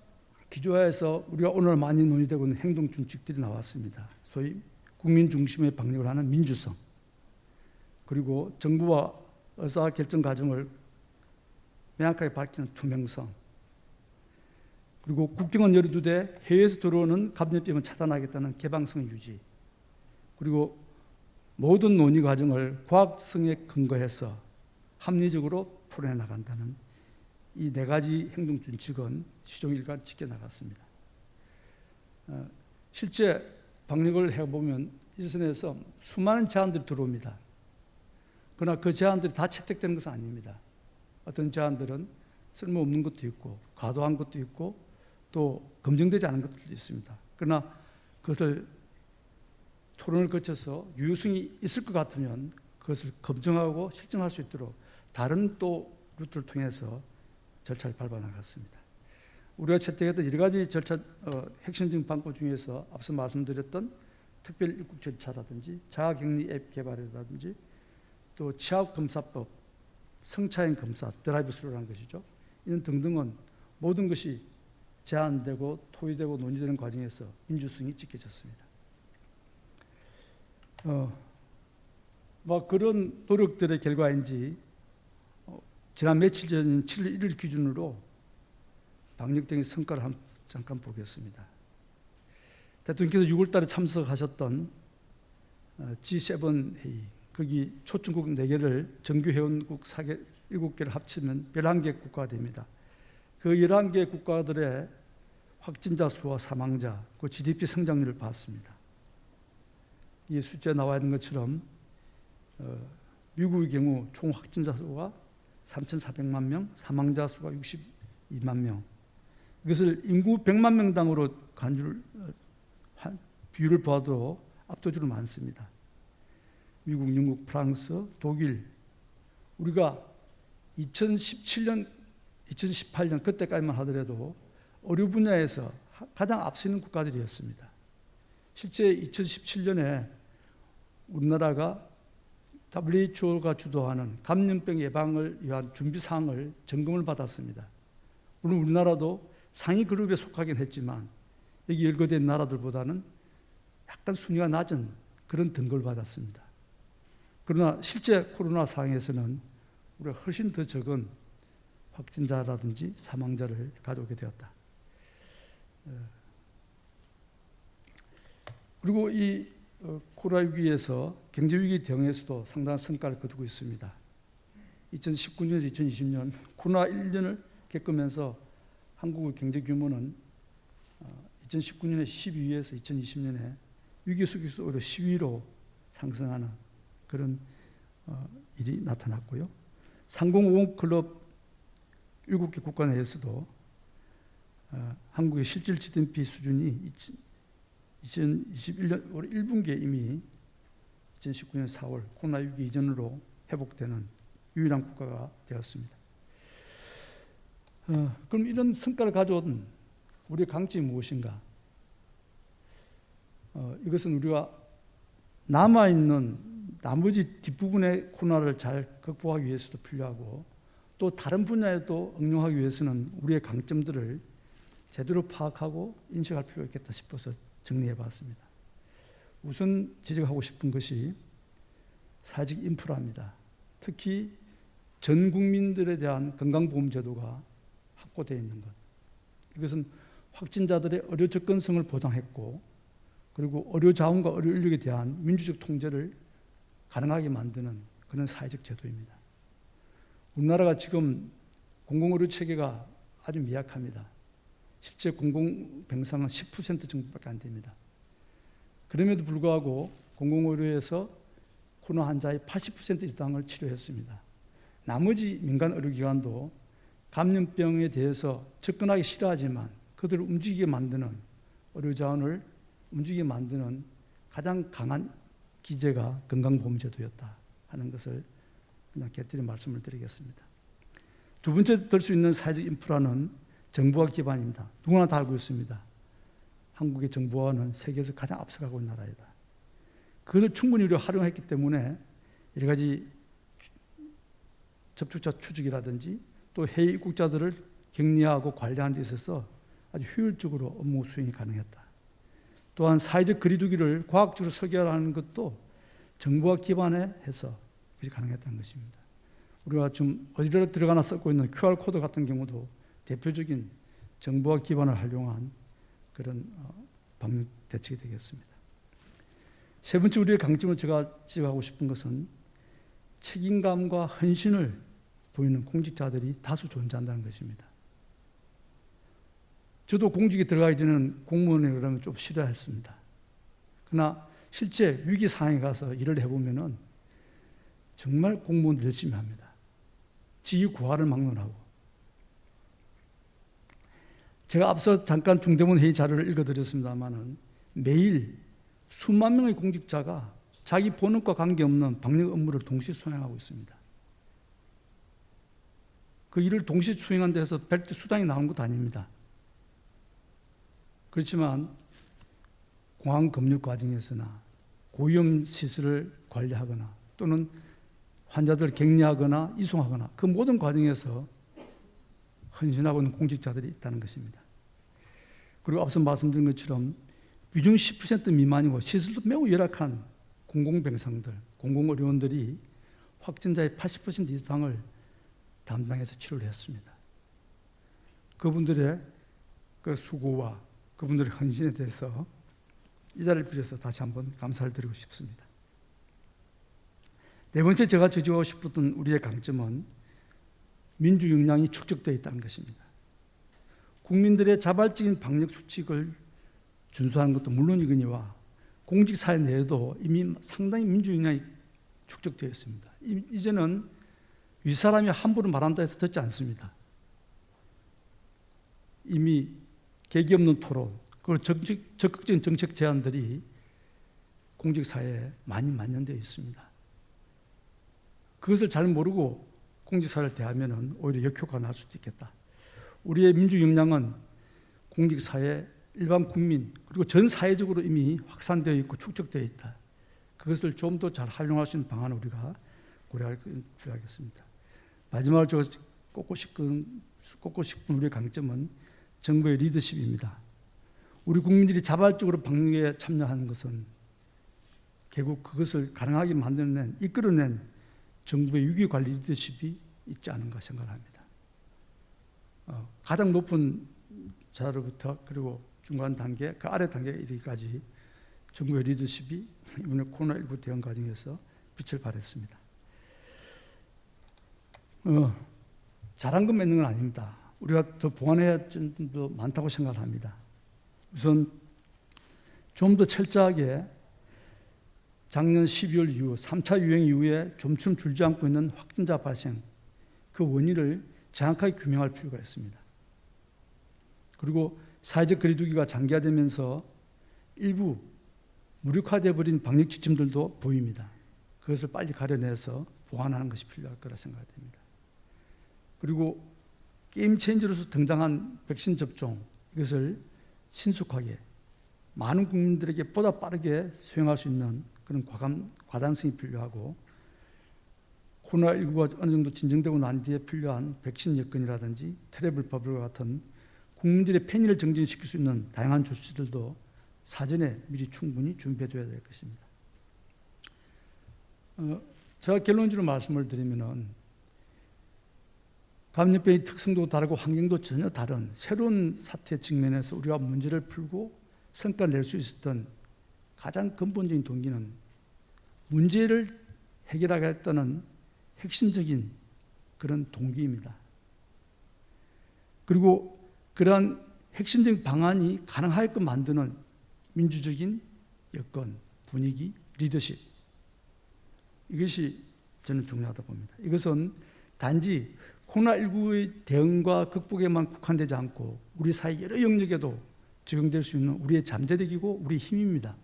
기조하에서 우리가 오늘 많이 논의되고 있는 행동 준칙들이 나왔습니다. 소위 국민 중심의 방역을 하는 민주성, 그리고 정부와 의사결정 과정을 명확하게 밝히는 투명성, 그리고 국경은 열어두되 해외에서 들어오는 감염병을 차단하겠다는 개방성 유지, 그리고 모든 논의 과정을 과학성에 근거해서 합리적으로 풀어내 나간다는 이 네 가지 행동 준칙은 시종일관 지켜나갔습니다. 실제 방역을 해보면 일선에서 수많은 제안들이 들어옵니다. 그러나 그 제안들이 다 채택되는 것은 아닙니다. 어떤 제안들은 쓸모없는 것도 있고 과도한 것도 있고 또 검증되지 않은 것들도 있습니다. 그러나 그것을 토론을 거쳐서 유효성이 있을 것 같으면 그것을 검증하고 실증할 수 있도록 다른 또 루트를 통해서 절차를 밟아 나갔습니다. 우리가 채택했던 여러 가지 절차 핵심적인 방법 중에서 앞서 말씀드렸던 특별 입국 절차라든지 자가격리 앱 개발이라든지 또 취약검사법, 성차인 검사, 드라이브스루라는 것이죠. 이런 등등은 모든 것이 제안되고 토의되고 논의되는 과정에서 민주성이 지켜졌습니다. 그런 노력들의 결과인지 지난 며칠 전인 7월 1일 기준으로 방역 등의 성과를 잠깐 보겠습니다. 대통령께서 6월 달에 참석하셨던 G7 회의, 거기 초청국 4개를 정규 회원국 7개를 합치면 11개 국가가 됩니다. 그 11개 국가들의 확진자 수와 사망자, 그 GDP 성장률을 봤습니다. 이 숫자에 나와 있는 것처럼 미국의 경우 총 확진자 수가 3,400만 명, 사망자 수가 62만 명. 이것을 인구 100만 명당으로 비율을 봐도 압도적으로 많습니다. 미국, 영국, 프랑스, 독일. 우리가 2017년, 2018년 그때까지만 하더라도 의료 분야에서 가장 앞서 있는 국가들이었습니다. 실제 2017년에 우리나라가 WHO가 주도하는 감염병 예방을 위한 준비사항을 점검을 받았습니다. 물론 우리나라도 상위 그룹에 속하긴 했지만 여기 열거된 나라들보다는 약간 순위가 낮은 그런 등급을 받았습니다. 그러나 실제 코로나 상황에서는 우리가 훨씬 더 적은 확진자라든지 사망자를 가져오게 되었다. 그리고 이 코로나19에서 경제위기 대응에서도 상당한 성과를 거두고 있습니다. 2019년에서 2020년 코로나 1년을 겪으면서 한국의 경제 규모는 2019년에 12위에서 2020년에 위기 속에서 오히려 10위로 상승하는 그런 일이 나타났고요. 상공오공 클럽 7개 국가 내에서도 한국의 실질 GDP 수준이 2021년 올해 1분기에 이미 2019년 4월 코로나19 이전으로 회복되는 유일한 국가가 되었습니다. 그럼 이런 성과를 가져온 우리의 강점이 무엇인가? 이것은 우리가 남아있는 나머지 뒷부분의 코로나를 잘 극복하기 위해서도 필요하고 또 다른 분야에도 응용하기 위해서는 우리의 강점들을 제대로 파악하고 인식할 필요가 있겠다 싶어서 정리해 봤습니다. 우선 지적하고 싶은 것이 사회적 인프라입니다. 특히 전 국민들에 대한 건강보험제도가 확보되어 있는 것. 이것은 확진자들의 의료 접근성을 보장했고 그리고 의료 자원과 의료 인력에 대한 민주적 통제를 가능하게 만드는 그런 사회적 제도입니다. 우리나라가 지금 공공의료 체계가 아주 미약합니다. 실제 공공병상은 10% 정도밖에 안 됩니다. 그럼에도 불구하고 공공의료에서 코로나 환자의 80% 이상을 치료했습니다. 나머지 민간 의료기관도 감염병에 대해서 접근하기 싫어하지만 그들을 움직이게 만드는 의료자원을 움직이게 만드는 가장 강한 기제가 건강보험제도였다 하는 것을 그냥 곁들여 말씀을 드리겠습니다. 두 번째 들 수 있는 사회적 인프라는 정부와 기반입니다. 누구나 다 알고 있습니다. 한국의 정부와는 세계에서 가장 앞서가고 있는 나라이다. 그것을 충분히 우리가 활용했기 때문에 여러 가지 접촉자 추적이라든지 또 해외 입국자들을 격리하고 관리하는 데 있어서 아주 효율적으로 업무 수행이 가능했다. 또한 사회적 거리두기를 과학적으로 설계하는 것도 정부와 기반해서 그것이 가능했다는 것입니다. 우리가 좀 어디로 들어가나 쓰고 있는 QR코드 같은 경우도 대표적인 정부와 기반을 활용한 그런 방역 대책이 되겠습니다. 세 번째 우리의 강점을 제가 지적하고 싶은 것은 책임감과 헌신을 보이는 공직자들이 다수 존재한다는 것입니다. 저도 공직에 들어가기 전에는 공무원에 그러면 좀 싫어했습니다. 그러나 실제 위기 상황에 가서 일을 해보면은 정말 공무원 열심히 합니다. 지위 고하를 막론하고. 제가 앞서 잠깐 중대본 회의 자료를 읽어드렸습니다만은 매일 수만 명의 공직자가 자기 본업과 관계없는 방역 업무를 동시에 수행하고 있습니다. 그 일을 동시에 수행한 데서 별도 수당이 나오는 것도 아닙니다. 그렇지만 공항 검역 과정에서나 고위험 시설을 관리하거나 또는 환자들을 격리하거나 이송하거나 그 모든 과정에서 헌신하고 있는 공직자들이 있다는 것입니다. 그리고 앞서 말씀드린 것처럼 비중 10% 미만이고 시설도 매우 열악한 공공병상들, 공공의료원들이 확진자의 80% 이상을 담당해서 치료를 했습니다. 그분들의 그 수고와 그분들의 헌신에 대해서 이 자리를 빌어서 다시 한번 감사를 드리고 싶습니다. 네 번째 제가 지적하고 싶었던 우리의 강점은 민주 역량이 축적되어 있다는 것입니다. 국민들의 자발적인 방역 수칙을 준수하는 것도 물론이거니와 공직사회 내에도 이미 상당히 민주 역량이 축적되어 있습니다. 이제는 윗사람이 함부로 말한다 해서 듣지 않습니다. 이미 계기 없는 토론, 그리고 적극적인 정책 제안들이 공직사회에 많이 만연되어 있습니다. 그것을 잘 모르고 공직사회를 대하면 오히려 역효과가 날 수도 있겠다. 우리의 민주 역량은 공직사회에 일반 국민 그리고 전 사회적으로 이미 확산되어 있고 축적되어 있다. 그것을 좀 더 잘 활용할 수 있는 방안을 우리가 고려할 필요하겠습니다. 마지막으로 제가 꼽고 싶은 우리의 강점은 정부의 리더십입니다. 우리 국민들이 자발적으로 방역에 참여하는 것은 결국 그것을 가능하게 만들어낸, 이끌어낸 정부의 위기관리 리더십이 있지 않은가 생각합니다. 가장 높은 자로부터 그리고 중간 단계, 그 아래 단계에 이르기까지 정부의 리더십이 이번에 코로나19 대응 과정에서 빛을 발했습니다. 잘한 것만 있는 건 아닙니다. 우리가 더 보완해야 할 점도 많다고 생각합니다. 우선 좀 더 철저하게 작년 12월 이후 3차 유행 이후에 좀처럼 줄지 않고 있는 확진자 발생, 그 원인을 정확하게 규명할 필요가 있습니다. 그리고 사회적 거리두기가 장기화되면서 일부 무력화되어 버린 방역 지침들도 보입니다. 그것을 빨리 가려내서 보완하는 것이 필요할 거라 생각됩니다. 그리고 게임 체인저로서 등장한 백신 접종, 이것을 신속하게 많은 국민들에게 보다 빠르게 수행할 수 있는 그런 과단성이 필요하고, 코로나19가 어느 정도 진정되고 난 뒤에 필요한 백신 여건이라든지 트래블 버블 같은 국민들의 편의를 증진시킬 수 있는 다양한 조치들도 사전에 미리 충분히 준비해둬야 될 것입니다. 제가 결론적으로 말씀을 드리면은 감염병의 특성도 다르고 환경도 전혀 다른 새로운 사태 측면에서 우리가 문제를 풀고 성과를 낼 수 있었던 가장 근본적인 동기는 문제를 해결하겠다는 핵심적인 그런 동기입니다. 그리고 그러한 핵심적인 방안이 가능하게끔 만드는 민주적인 여건, 분위기, 리더십, 이것이 저는 중요하다 봅니다. 이것은 단지 코로나19의 대응과 극복에만 국한되지 않고 우리 사회 여러 영역에도 적용될 수 있는 우리의 잠재력이고 우리의 힘입니다.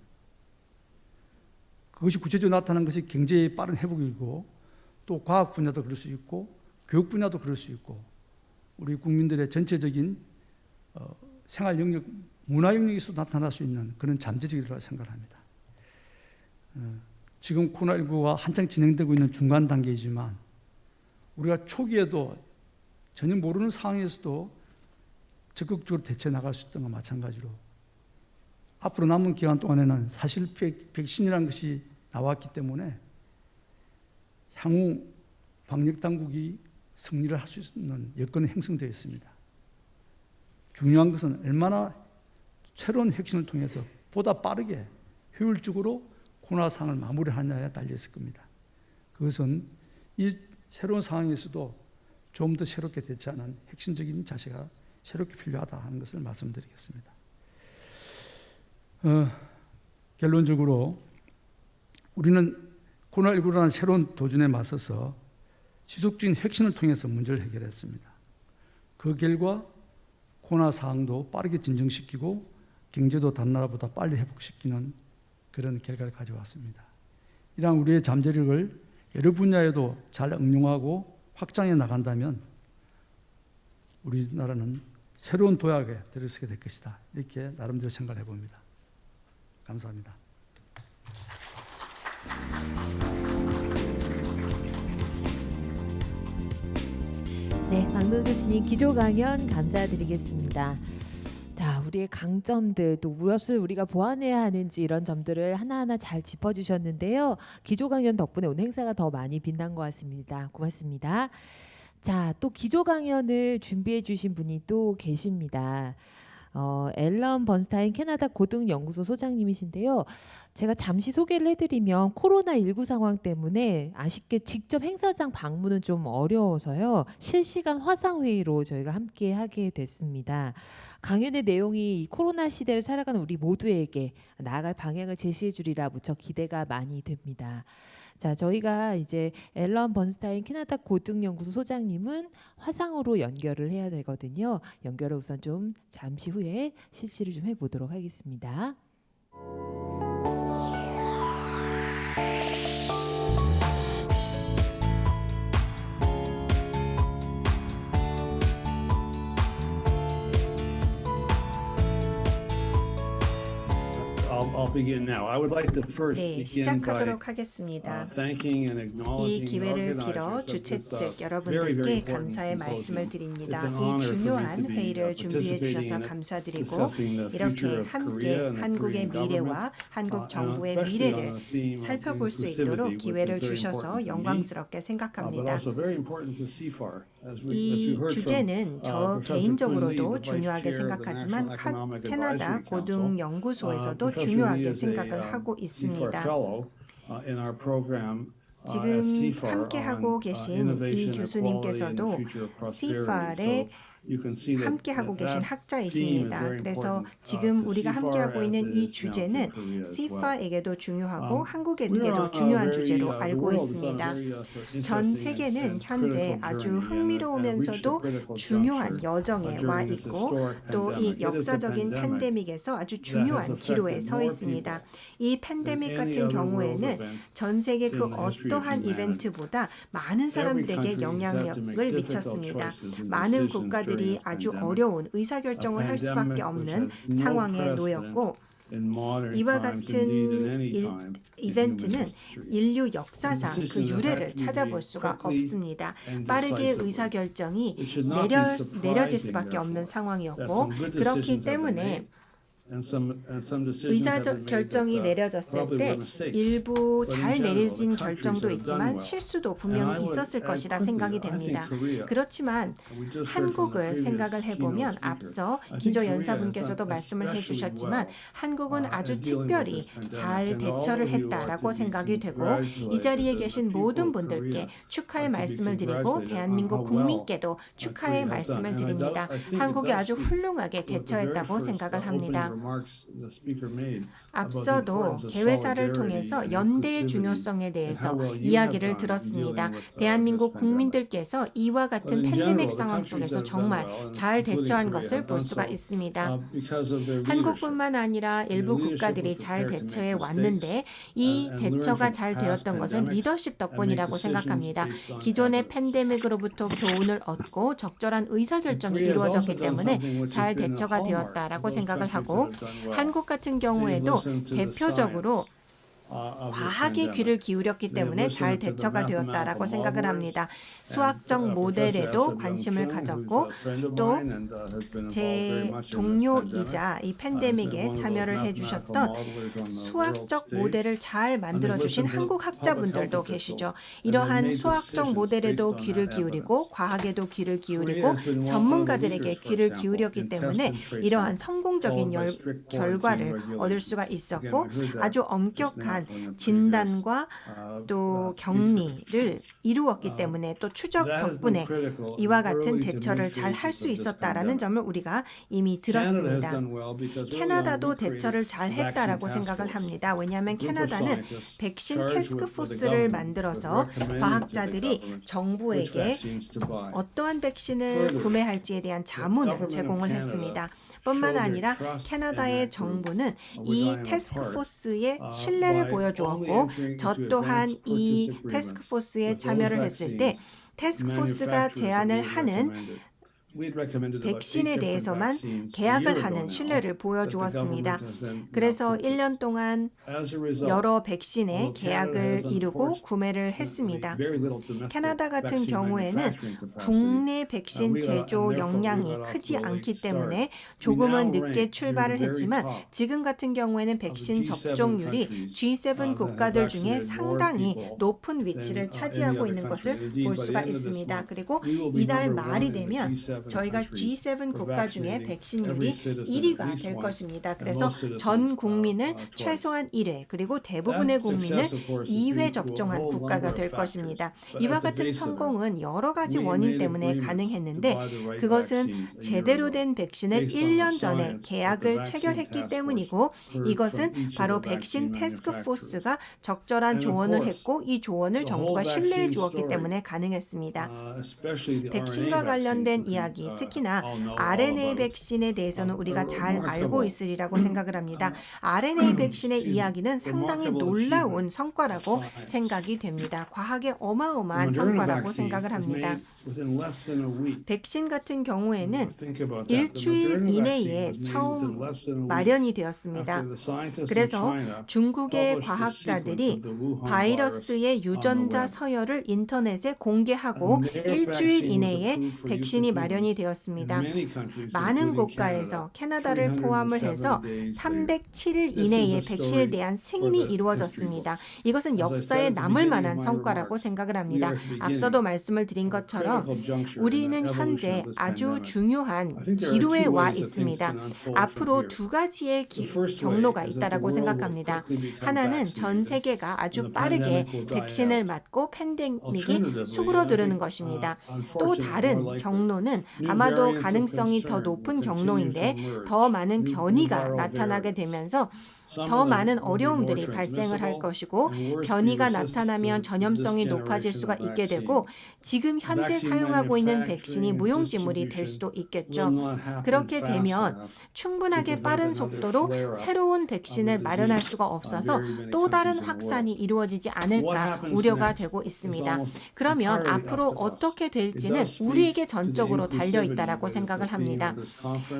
그것이 구체적으로 나타나는 것이 경제의 빠른 회복이고, 또 과학 분야도 그럴 수 있고 교육 분야도 그럴 수 있고, 우리 국민들의 전체적인 생활 영역, 문화 영역에서 나타날 수 있는 그런 잠재력이라고 생각합니다. 지금 코로나19가 한창 진행되고 있는 중간 단계이지만 우리가 초기에도 전혀 모르는 상황에서도 적극적으로 대처해 나갈 수 있던 것과 마찬가지로 앞으로 남은 기간 동안에는 사실 백신이라는 것이 나왔기 때문에 향후 방역당국이 승리를 할 수 있는 여건이 형성되어 있습니다. 중요한 것은 얼마나 새로운 핵심을 통해서 보다 빠르게 효율적으로 코로나 상황을 마무리하느냐에 달려있을 겁니다. 그것은 이 새로운 상황에서도 좀 더 새롭게 대처하는 핵심적인 자세가 새롭게 필요하다 하는 것을 말씀드리겠습니다. 결론적으로 우리는 코로나19라는 새로운 도전에 맞서서 지속적인 혁신을 통해서 문제를 해결했습니다. 그 결과 코로나 상황도 빠르게 진정시키고 경제도 다른 나라보다 빨리 회복시키는 그런 결과를 가져왔습니다. 이러한 우리의 잠재력을 여러 분야에도 잘 응용하고 확장해 나간다면 우리나라는 새로운 도약에 들어서게 될 것이다. 이렇게 나름대로 생각을 해봅니다. 감사합니다. 네, 박노 교수님 기조 강연 감사드리겠습니다. 자, 우리의 강점들, 또 무엇을 우리가 보완해야 하는지 이런 점들을 하나하나 잘 짚어주셨는데요. 기조 강연 덕분에 오늘 행사가 더 많이 빛난 것 같습니다. 고맙습니다. 자, 또 기조 강연을 준비해 주신 분이 또 계십니다. 앨런 번스타인 캐나다 고등연구소 소장님이신데요. 제가 잠시 소개를 해드리면 코로나19 상황 때문에 아쉽게 직접 행사장 방문은 좀 어려워서요. 실시간 화상회의로 저희가 함께 하게 됐습니다. 강연의 내용이 이 코로나 시대를 살아가는 우리 모두에게 나아갈 방향을 제시해 주리라 무척 기대가 많이 됩니다. 자, 저희가 이제 앨런 번스타인 캐나다 고등연구소 소장님은 화상으로 연결을 해야 되거든요. 연결을 우선 좀 잠시 후에 실시를 좀 해보도록 하겠습니다. I'll begin now. I would like to first 네, begin by 시작하도록 하겠습니다. thanking and 이 acknowledging the 기회를 빌어 organizers of 주최 this 측 very, very 여러분들께 important 감사의 말씀을 symposium. 드립니다. It's an 이 honor for me 중요한 to be 회의를 준비해 participating 주셔서 in it, 감사드리고 discussing the 이렇게 future of 함께 Korea and the 한국의 Korean 미래와 government, 한국 and 정부의 especially on 미래를 the theme of 살펴볼 수 inclusivity, 있도록 which is 기회를 very 주셔서 important to me, 영광스럽게 but 생각합니다. also very important to CFAR. As we 이 heard from 주제는 저 Professor 개인적으로도 Quinn Lee, the 중요하게 Vice Chair of the 생각하지만 National Economic 캐나다 Advisory 고등 Council, 연구소에서도 Professor 중요하게 Lee is 생각을 a 하고 CFAR 있습니다. fellow in our program at 지금 CFAR 함께하고 on 계신 이 innovation, equality, and the 교수님께서도 future of prosperity. CFAR에 So you can see that 함께하고 계신 that theme is 학자이십니다. very 그래서 important 지금 to 우리가 CFAR 함께하고 as 있는 it 이 is now to 주제는 Korea as well. CFA에게도 중요하고 We are 한국에게도 on a 중요한 very, 주제로 the 알고 world is on a 있습니다. very, 전 interesting 세계는 and 현재 critical 아주 journey and 흥미로우면서도 reached a critical 중요한 juncture 여정에 와 during this 있고 historic 또 이 pandemic. It is the 역사적인 pandemic 팬데믹에서 아주 that 중요한 has 기로에 affected 서 more 있습니다. people 이 팬데믹 than any 같은 other world 경우에는 event 전 세계 그 in the history of 어떠한 humanity. 이벤트보다 많은 Every 사람들에게 country has had to 영향력을 make difficult 미쳤습니다. choices and 많은 decisions 국가들이 during this 아주 pandemic. 어려운 의사결정을 할 수밖에 A pandemic 없는 which has no 상황에 precedent 놓였고 in modern 이와 times, 같은 indeed in any time in human 이벤트는 history. 인류 역사상 그 Decisions have 유래를 had to be 찾아볼 made 수가 quickly 없습니다. and 빠르게 decisively. 의사결정이 It should not be 내려질 surprising, 수밖에 없는 therefore, that 상황이었고 some good 그렇기 decisions have been 때문에 made, and some decisions have been 의사 made 결정이 that, 내려졌을 probably 때 were mistakes. 일부 But in 잘 general, 내려진 the countries 결정도 have done 있지만 well. 실수도 And I 분명히 would 있었을 add 것이라 quickly, 생각이 I think 됩니다. Korea, 그렇지만 we just heard from the 한국을 previous 생각을 해보면 keynote 앞서 speaker. I 기조 think Korea has 연사분께서도 done 말씀을 especially 해주셨지만 well 한국은 아주 in dealing with 특별히 this pandemic. 잘 And all 대처를 of you are 했다라고 to be 생각이 되고 이 congratulated. 자리에 The 계신 people 모든 of 분들께 Korea 축하의 are to be 말씀을 드리고 congratulated on 대한민국 how well 국민께도 Korea 축하의 has 말씀을 done. And 드립니다. I think it 한국이 does 아주 speak 훌륭하게 with the very 대처했다고 first 생각을 opening 합니다. remarks the speaker made about the 앞서도 importance of 개회사를 solidarity 통해서 and 연대의 inclusivity 중요성에 and 대해서 how well you have 이야기를 done in 들었습니다. dealing with 대한민국 this pandemic. 국민들께서 이와 But 같은 in general, 팬데믹 the 상황 countries 속에서 that have done 정말 well, and 잘 including 대처한 Korea, 것을 have 볼 done 수가 so 있습니다. because of their leadership. 한국뿐만 아니라 일부 leadership 국가들이 was 잘 prepared to 대처해 make 왔는데 이 and learn 대처가 from 잘 past 되었던 것은 pandemics 리더십 and make 덕분이라고 decisions 생각합니다. based on 기존의 evidence. 팬데믹으로부터 교훈을 얻고 적절한 의사결정이 Korea has also 이루어졌기 done 때문에 something which has 잘 been a 대처가 hallmark 되었다라고 of those 생각을 countries 하고 that have done well. 한국 같은 They've 경우에도 listened to the 대표적으로 science of the 과학에 pandemic. 귀를 기울였기 They 때문에 have 잘 listened to the 대처가 되었다라고 mathematical 생각을 modelers 합니다. and, 수학적 Professor 모델에도 Eseb 관심을 Young-chung, 가졌고 who's a friend of 또 mine and, has been involved very 제 much in this pandemic. 동료이자 이 Has been 팬데믹에 one of those 참여를 mathematical 해주셨던 modelers on the world 수학적 stage. 모델을 잘 만들어주신 listened to 한국 public 학자분들도 health 계시죠. officials, and 이러한 they made 수학적 decisions 모델에도 based on 귀를 that 기울이고 evidence. 과학에도 귀를 기울이고 Korea has been one of the 전문가들에게 leaders, for 귀를 example, 기울였기 in 때문에 test and tracing, 이러한 성공적인 followed by strict 결과를 quarantine 얻을 수가 regulations. 있었고 Again, we heard that 아주 just now 엄격한 from the previous, 진단과 또 격리를 이루었기 때문에 또 추적 That has been 덕분에 critical 이와 in 같은 early to 대처를 mid 잘 할 phases 수 of this 있었다라는 pandemic. 점을 우리가 이미 Canada has 들었습니다. done well because early on 캐나다도 we created 대처를 잘 vaccine 했다라고 task 생각을 force. 합니다. 왜냐하면 A group of 캐나다는 scientists 백신 charged 테스크 with the 포스를 government 만들어서 with recommending to the 과학자들이 government which 정부에게 vaccines to buy. 어떠한 백신을 Further, 구매할지에 대한 자문을 government of 제공을 Canada 했습니다. 뿐만 showed their 아니라 trust 캐나다의 in that group, 정부는 of which I 이 am a 테스크 part, 포스의 by 신뢰를 only 보여주었고 entering 저 into 또한 advanced 이 purchase 테스크 agreements 포스에 with those 참여를 했을 때 vaccines 테스크 포스가 manufacturers that 제안을 we had 하는 recommended. We had recommended about 8 백신에 different 대해서만 vaccines a year 계약을 ago 하는 now 신뢰를 that the 보여주었습니다. government has then now 그래서 purchased. 1년 동안 As a result, 여러 백신의 although Canada 계약을 has 이루고 unfortunately 구매를 했습니다. very little domestic 캐나다 같은 vaccine 경우에는 manufacturing capacity, 국내 백신 we got- 제조 and therefore we 역량이 got off 크지 to a 않기 late 때문에 start. 조금은 We now 늦게 rank 출발을 near the very 했지만 top 지금 같은 경우에는 백신 G7 접종률이 countries, G7 that 국가들 have 중에 vaccinated more 상당히 people 높은 위치를 than, 차지하고 any 있는 other 것을 country. Indeed, 볼 by the 수가 end of this 있습니다. month, 그리고 we will be 이달 number 말이 one in the 되면 G7 저희가 countries G7 for 국가 중에 vaccinating 백신률이 every citizen at 1위가 least 될 once, 것입니다. and 그래서 most citizens, 전 국민을 twice. 최소한 1회 그리고 대부분의 That 국민을 success, of course, is 2회 due to a 접종한 whole 국가가 number 될 of 것입니다. factors. But 이와 at the 같은 base of it, 성공은 여러 가지 we 원인 made 때문에 agreements to 가능했는데 buy the right 그것은 vaccines a year 제대로 ago. 된 백신을 based on 1년 the 전에 science that the 계약을 vaccine 체결했기 task 때문이고 force heard 이것은 from each of 바로 the 백신 vaccine 테스크 manufacturers. 포스가 적절한 And of 조언을 course, 했고 이 조언을 the 정부가 whole 신뢰해 vaccine 주었기 story, 때문에 가능했습니다. especially the 백신과 RNA 관련된 vaccines, which we 이야기, 특히나 RNA 백신에 대해서는 우리가 잘 알고 있으리라고 생각을 합니다. RNA 백신의 이야기는 상당히 놀라운 성과라고 생각이 됩니다. 과학의 어마어마한 성과라고 생각을 합니다. 백신 같은 경우에는 일주일 이내에 처음 마련이 되었습니다. 그래서 중국의 과학자들이 바이러스의 유전자 서열을 인터넷에 공개하고 일주일 이내에 백신이 마련이 되었습니다. 많은 국가에서 캐나다를 포함을 해서 307일 이내에 백신에 대한 승인이 이루어졌습니다. 이것은 역사에 남을 만한 성과라고 생각을 합니다. 앞서도 말씀을 드린 것처럼 우리는 현재 아주 중요한 기로에 와 있습니다. 앞으로 두 가지의 경로가 있다고 생각합니다. 하나는 전 세계가 아주 빠르게 백신을 맞고 팬데믹이 수그러드는 것입니다. 또 다른 경로는 아마도 가능성이 더 높은 경로인데 더 많은 변이가 나타나게 되면서 더 많은 어려움들이 발생을 할 것이고 변이가 나타나면 전염성이 높아질 수가 있게 되고 지금 현재 사용하고 있는 백신이 무용지물이 될 수도 있겠죠. 그렇게 되면 충분하게 빠른 속도로 새로운 백신을 마련할 수가 없어서 또 다른 확산이 이루어지지 않을까 우려가 되고 있습니다. 그러면 앞으로 어떻게 될지는 우리에게 전적으로 달려 있다라고 생각을 합니다.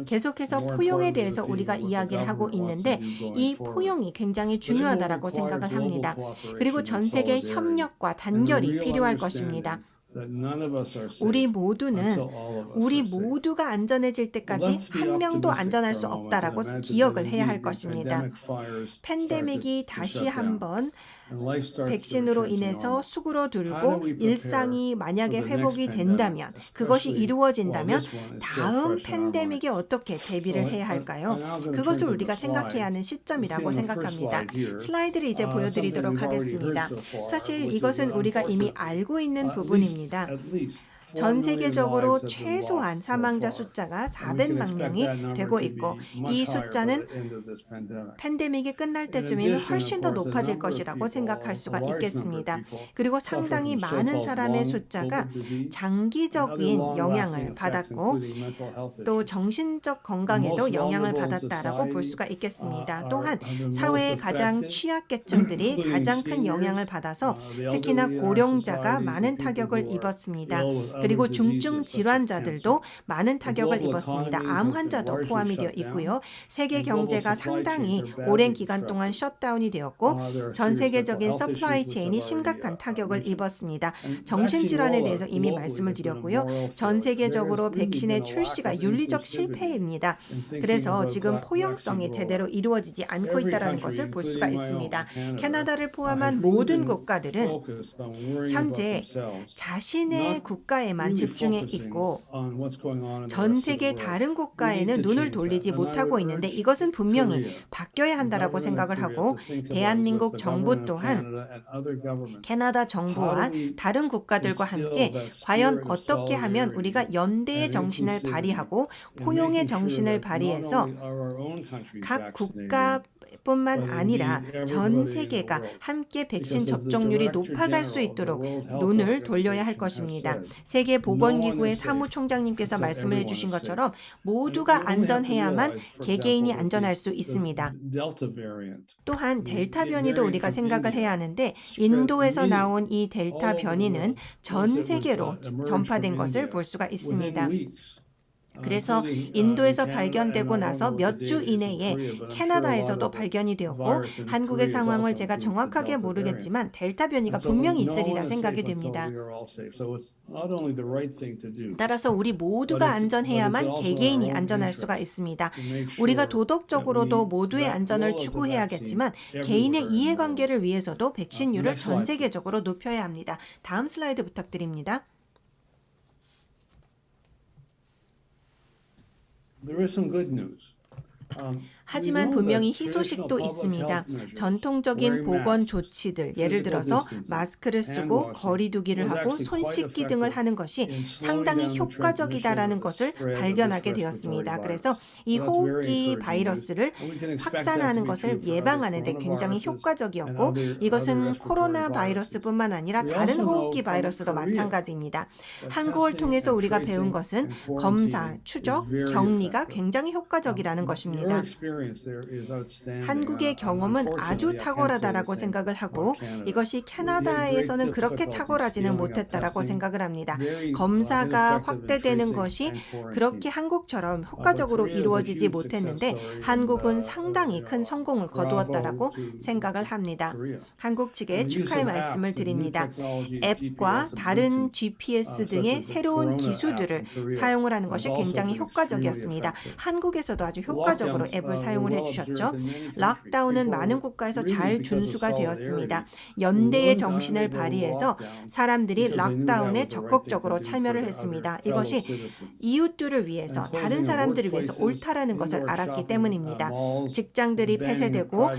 계속해서 포용에 대해서 우리가 이야기를 하고 있는데 이 포용이 굉장히 중요하다라고 생각을 합니다. 그리고 전 세계 협력과 단결이 필요할 것입니다. 우리 모두가 안전해질 때까지 한 명도 안전할 수 없다라고 기억을 해야 할 것입니다. 팬데믹이 다시 한번 백신으로 인해서 수그러들고 일상이 만약에 회복이 된다면 그것이 이루어진다면 다음 팬데믹에 어떻게 대비를 해야 할까요? 그것을 우리가 생각해야 하는 시점이라고 생각합니다. 슬라이드를 이제 보여드리도록 하겠습니다. 사실 이것은 우리가 이미 알고 있는 부분입니다. 전 세계적으로 최소한 사망자 숫자가 400만 명이 되고 있고 이 숫자는 팬데믹이 끝날 때쯤이면 훨씬 더 높아질 것이라고 생각할 수가 있겠습니다. 그리고 상당히 많은 사람의 숫자가 장기적인 영향을 받았고 또 정신적 건강에도 영향을 받았다라고 볼 수가 있겠습니다. 또한 사회의 가장 취약계층들이 가장 큰 영향을 받아서 특히나 고령자가 많은 타격을 입었습니다. 그리고 중증 질환자들도 많은 타격을 입었습니다. 암 환자도 포함이 되어 있고요. 세계 경제가 상당히 오랜 기간 동안 셧다운이 되었고 전 세계적인 서플라이 체인이 심각한 타격을 입었습니다. 정신질환에 대해서 이미 말씀을 드렸고요. 전 세계적으로 백신의 출시가 윤리적 실패입니다. 그래서 지금 포용성이 제대로 이루어지지 않고 있다는 것을 볼 수가 있습니다. 캐나다를 포함한 모든 국가들은 현재 자신의 국가에만 집중해 있고 전 세계 다른 국가에는 눈을 돌리지 못하고 있는데 이것은 분명히 바뀌어야 한다라고 생각을 하고 대한민국 정부 또한 캐나다 정부와 다른 국가들과 함께 과연 어떻게 하면 우리가 연대의 정신을 발휘하고 포용의 정신을 발휘해서 각 국가뿐만 아니라 전 세계가 함께 백신 접종률이 높아갈 수 있도록 눈을 돌려야 할 것입니다. 세계보건기구의 사무총장님께서 말씀을 해주신 것처럼 모두가 안전해야만 개개인이 안전할 수 있습니다. 또한 델타 변이도 우리가 생각을 해야 하는데 인도에서 나온 이 델타 변이는 전 세계로 전파된 것을 볼 수가 있습니다. 그래서 인도에서 발견되고 나서 몇 주 이내에 캐나다에서도 발견이 되었고 한국의 상황을 제가 정확하게 모르겠지만 델타 변이가 분명히 있으리라 생각이 됩니다. 따라서 우리 모두가 안전해야만 개개인이 안전할 수가 있습니다. 우리가 도덕적으로도 모두의 안전을 추구해야겠지만 개인의 이해관계를 위해서도 백신율을 전 세계적으로 높여야 합니다. 다음 슬라이드 부탁드립니다. 하지만 분명히 희소식도 있습니다. 전통적인 보건 조치들, 예를 들어서 마스크를 쓰고 거리 두기를 하고 손 씻기 등을 하는 것이 상당히 효과적이다라는 것을 발견하게 되었습니다. 그래서 이 호흡기 바이러스를 확산하는 것을 예방하는 데 굉장히 효과적이었고, 이것은 코로나 바이러스뿐만 아니라 다른 호흡기 바이러스도 마찬가지입니다. 한국을 통해서 우리가 배운 것은 검사, 추적, 격리가 굉장히 효과적이라는 것입니다. 한국의 경험은 아주 탁월하다라고 생각을 하고, 이것이 캐나다에서는 그렇게 탁월하지는 못했다라고 생각을 합니다. 검사가 확대되는 것이 그렇게 한국처럼 효과적으로 이루어지지 못했는데 한국은 상당히 큰 성공을 거두었다라고 생각을 합니다. 한국 측에 축하의 말씀을 드립니다. 앱과 다른 GPS 등의 새로운 기술들을 사용을 하는 것이 굉장히 효과적이었습니다. 한국에서도 아주 효과적으로 앱을 사용을 해주셨죠. 락다운은 많은 국가에서 잘 준수가 되었습니다. 연대의 정신을 발휘해서 사람들이 락다운에 적극적으로 참여를 했습니다. 이것이 이웃들을 위해서, 다른 사람들을 위해서 옳다라는 것을 알았기 때문입니다. 직장들이 폐쇄되고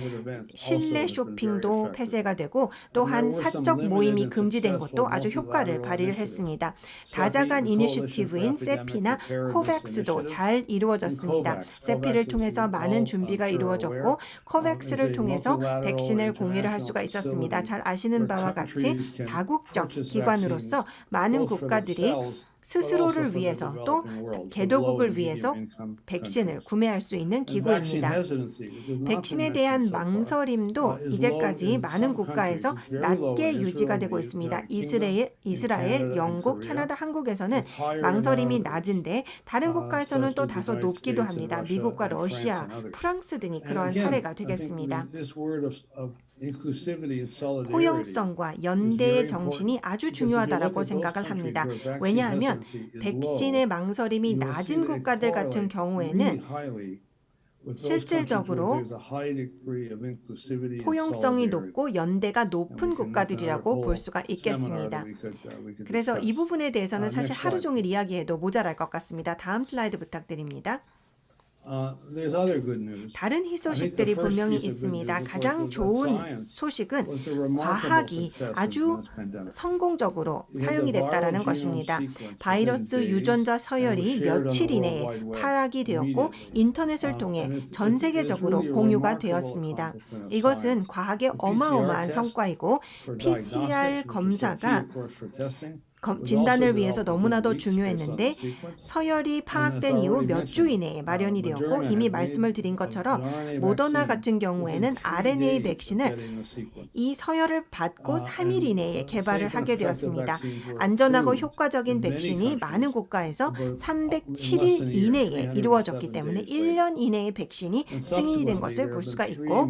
실내 쇼핑도 폐쇄가 되고 또한 사적 모임이 금지된 것도 아주 효과를 발휘를 했습니다. 다자간 이니셔티브인 세피나 코백스도 잘 이루어졌습니다. 세피를 통해서 많은 준비가 이루어졌고 코백스를 통해서 백신을 공유를 할 수가 있었습니다. 잘 아시는 바와 같이 다국적 기관으로서 많은 국가들이 스스로를 위해서 또 개도국을 위해서 백신을 구매할 수 있는 기구입니다. 백신에 대한 망설임도 이제까지 많은 국가에서 낮게 유지가 되고 있습니다. 이스라엘, 영국, 캐나다, 한국에서는 망설임이 낮은데 다른 국가에서는 또 다소 높기도 합니다. 미국과 러시아, 프랑스 등이 그러한 사례가 되겠습니다. 포용성과 연대의 정신이 아주 중요하다고 생각을 합니다. 왜냐하면 백신의 망설임이 낮은 국가들 같은 경우에는 실질적으로 포용성이 높고 연대가 높은 국가들이라고 볼 수가 있겠습니다. 그래서 이 부분에 대해서는 사실 하루 종일 이야기해도 모자랄 것 같습니다. 다음 슬라이드 부탁드립니다. 다른 희소식들이 분명히 있습니다. 가장 좋은 소식은 과학이 아주 성공적으로 사용이 됐다는 것입니다. 바이러스 유전자 서열이 며칠 이내에 파악이 되었고 인터넷을 통해 전 세계적으로 공유가 되었습니다. 이것은 과학의 어마어마한 성과이고 PCR 검사가 진단을 위해서 너무나도 중요했는데 서열이 파악된 이후 몇 주 이내에 마련이 되었고 이미 말씀을 드린 것처럼 모더나 같은 경우에는 RNA 백신을 이 서열을 받고 3일 이내에 개발을 하게 되었습니다. 안전하고 효과적인 백신이 많은 국가에서 307일 이내에 이루어졌기 때문에 1년 이내에 백신이 승인이 된 것을 볼 수가 있고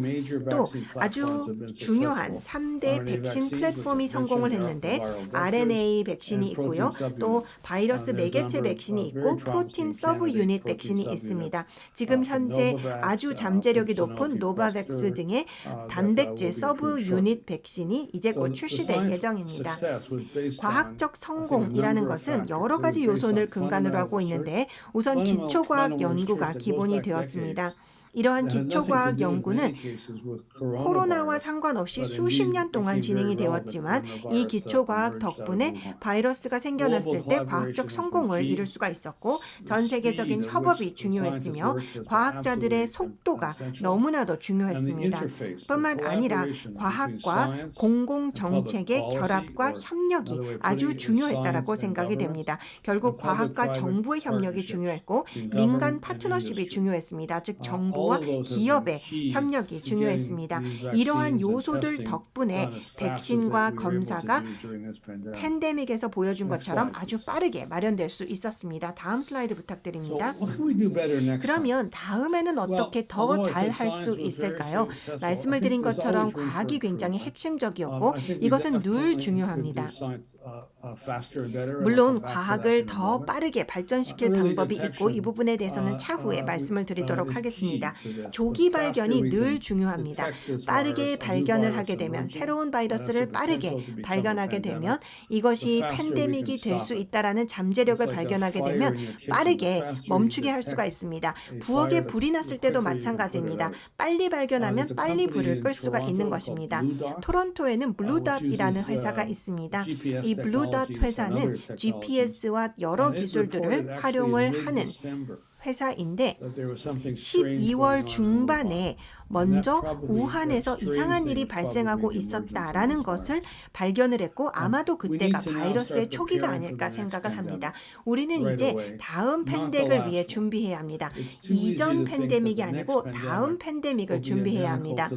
또 아주 중요한 3대 백신 플랫폼이 성공을 했는데 RNA 백신이 있고요. 또 바이러스 매개체 백신이 있고 프로틴 서브 유닛 백신이 있습니다. 지금 현재 아주 잠재력이 높은 노바백스 등의 단백질 서브 유닛 백신이 이제 곧 출시될 예정입니다. 과학적 성공이라는 것은 여러 가지 요소를 근간으로 하고 있는데 우선 기초과학 연구가 기본이 되었습니다. 이러한 기초과학 연구는 코로나와 상관없이 수십 년 동안 진행이 되었지만 이 기초과학 덕분에 바이러스가 생겨났을 때 과학적 성공을 이룰 수가 있었고 전 세계적인 협업이 중요했으며 과학자들의 속도가 너무나도 중요했습니다. 뿐만 아니라 과학과 공공정책의 결합과 협력이 아주 중요했다라고 생각이 됩니다. 결국 과학과 정부의 협력이 중요했고 민간 파트너십이 중요했습니다. 즉 정부 기업의 협력이 중요했습니다. 이러한 요소들 덕분에 백신과 검사가 팬데믹에서 보여준 것처럼 아주 빠르게 마련될 수 있었습니다. 다음 슬라이드 부탁드립니다. 그러면 다음에는 어떻게 더 잘 할 수 있을까요? 말씀을 드린 것처럼 과학이 굉장히 핵심적이었고 이것은 늘 중요합니다. 물론 과학을 더 빠르게 발전시킬 방법이 있고 이 부분에 대해서는 차후에 말씀을 드리도록 하겠습니다. 조기 발견이 늘 중요합니다. 빠르게 발견을 하게 되면 새로운 바이러스를 빠르게 발견하게 되면 이것이 팬데믹이 될 수 있다라는 잠재력을 발견하게 되면 빠르게 멈추게 할 수가 있습니다. 부엌에 불이 났을 때도 마찬가지입니다. 빨리 발견하면 빨리 불을 끌 수가 있는 것입니다. 토론토에는 블루닷이라는 회사가 있습니다. 이 블루닷 회사는 GPS와 여러 기술들을 활용을 하는 회사인데 12월 중반에 먼저 우한에서 이상한 일이 발생하고 있었다라는 것을 발견을 했고 아마도 그때가 바이러스의 초기가 아닐까 생각을 합니다. 우리는 이제 다음 팬데믹을 위해 준비해야 합니다. 이전 팬데믹이 아니고 다음 팬데믹을 준비해야 합니다.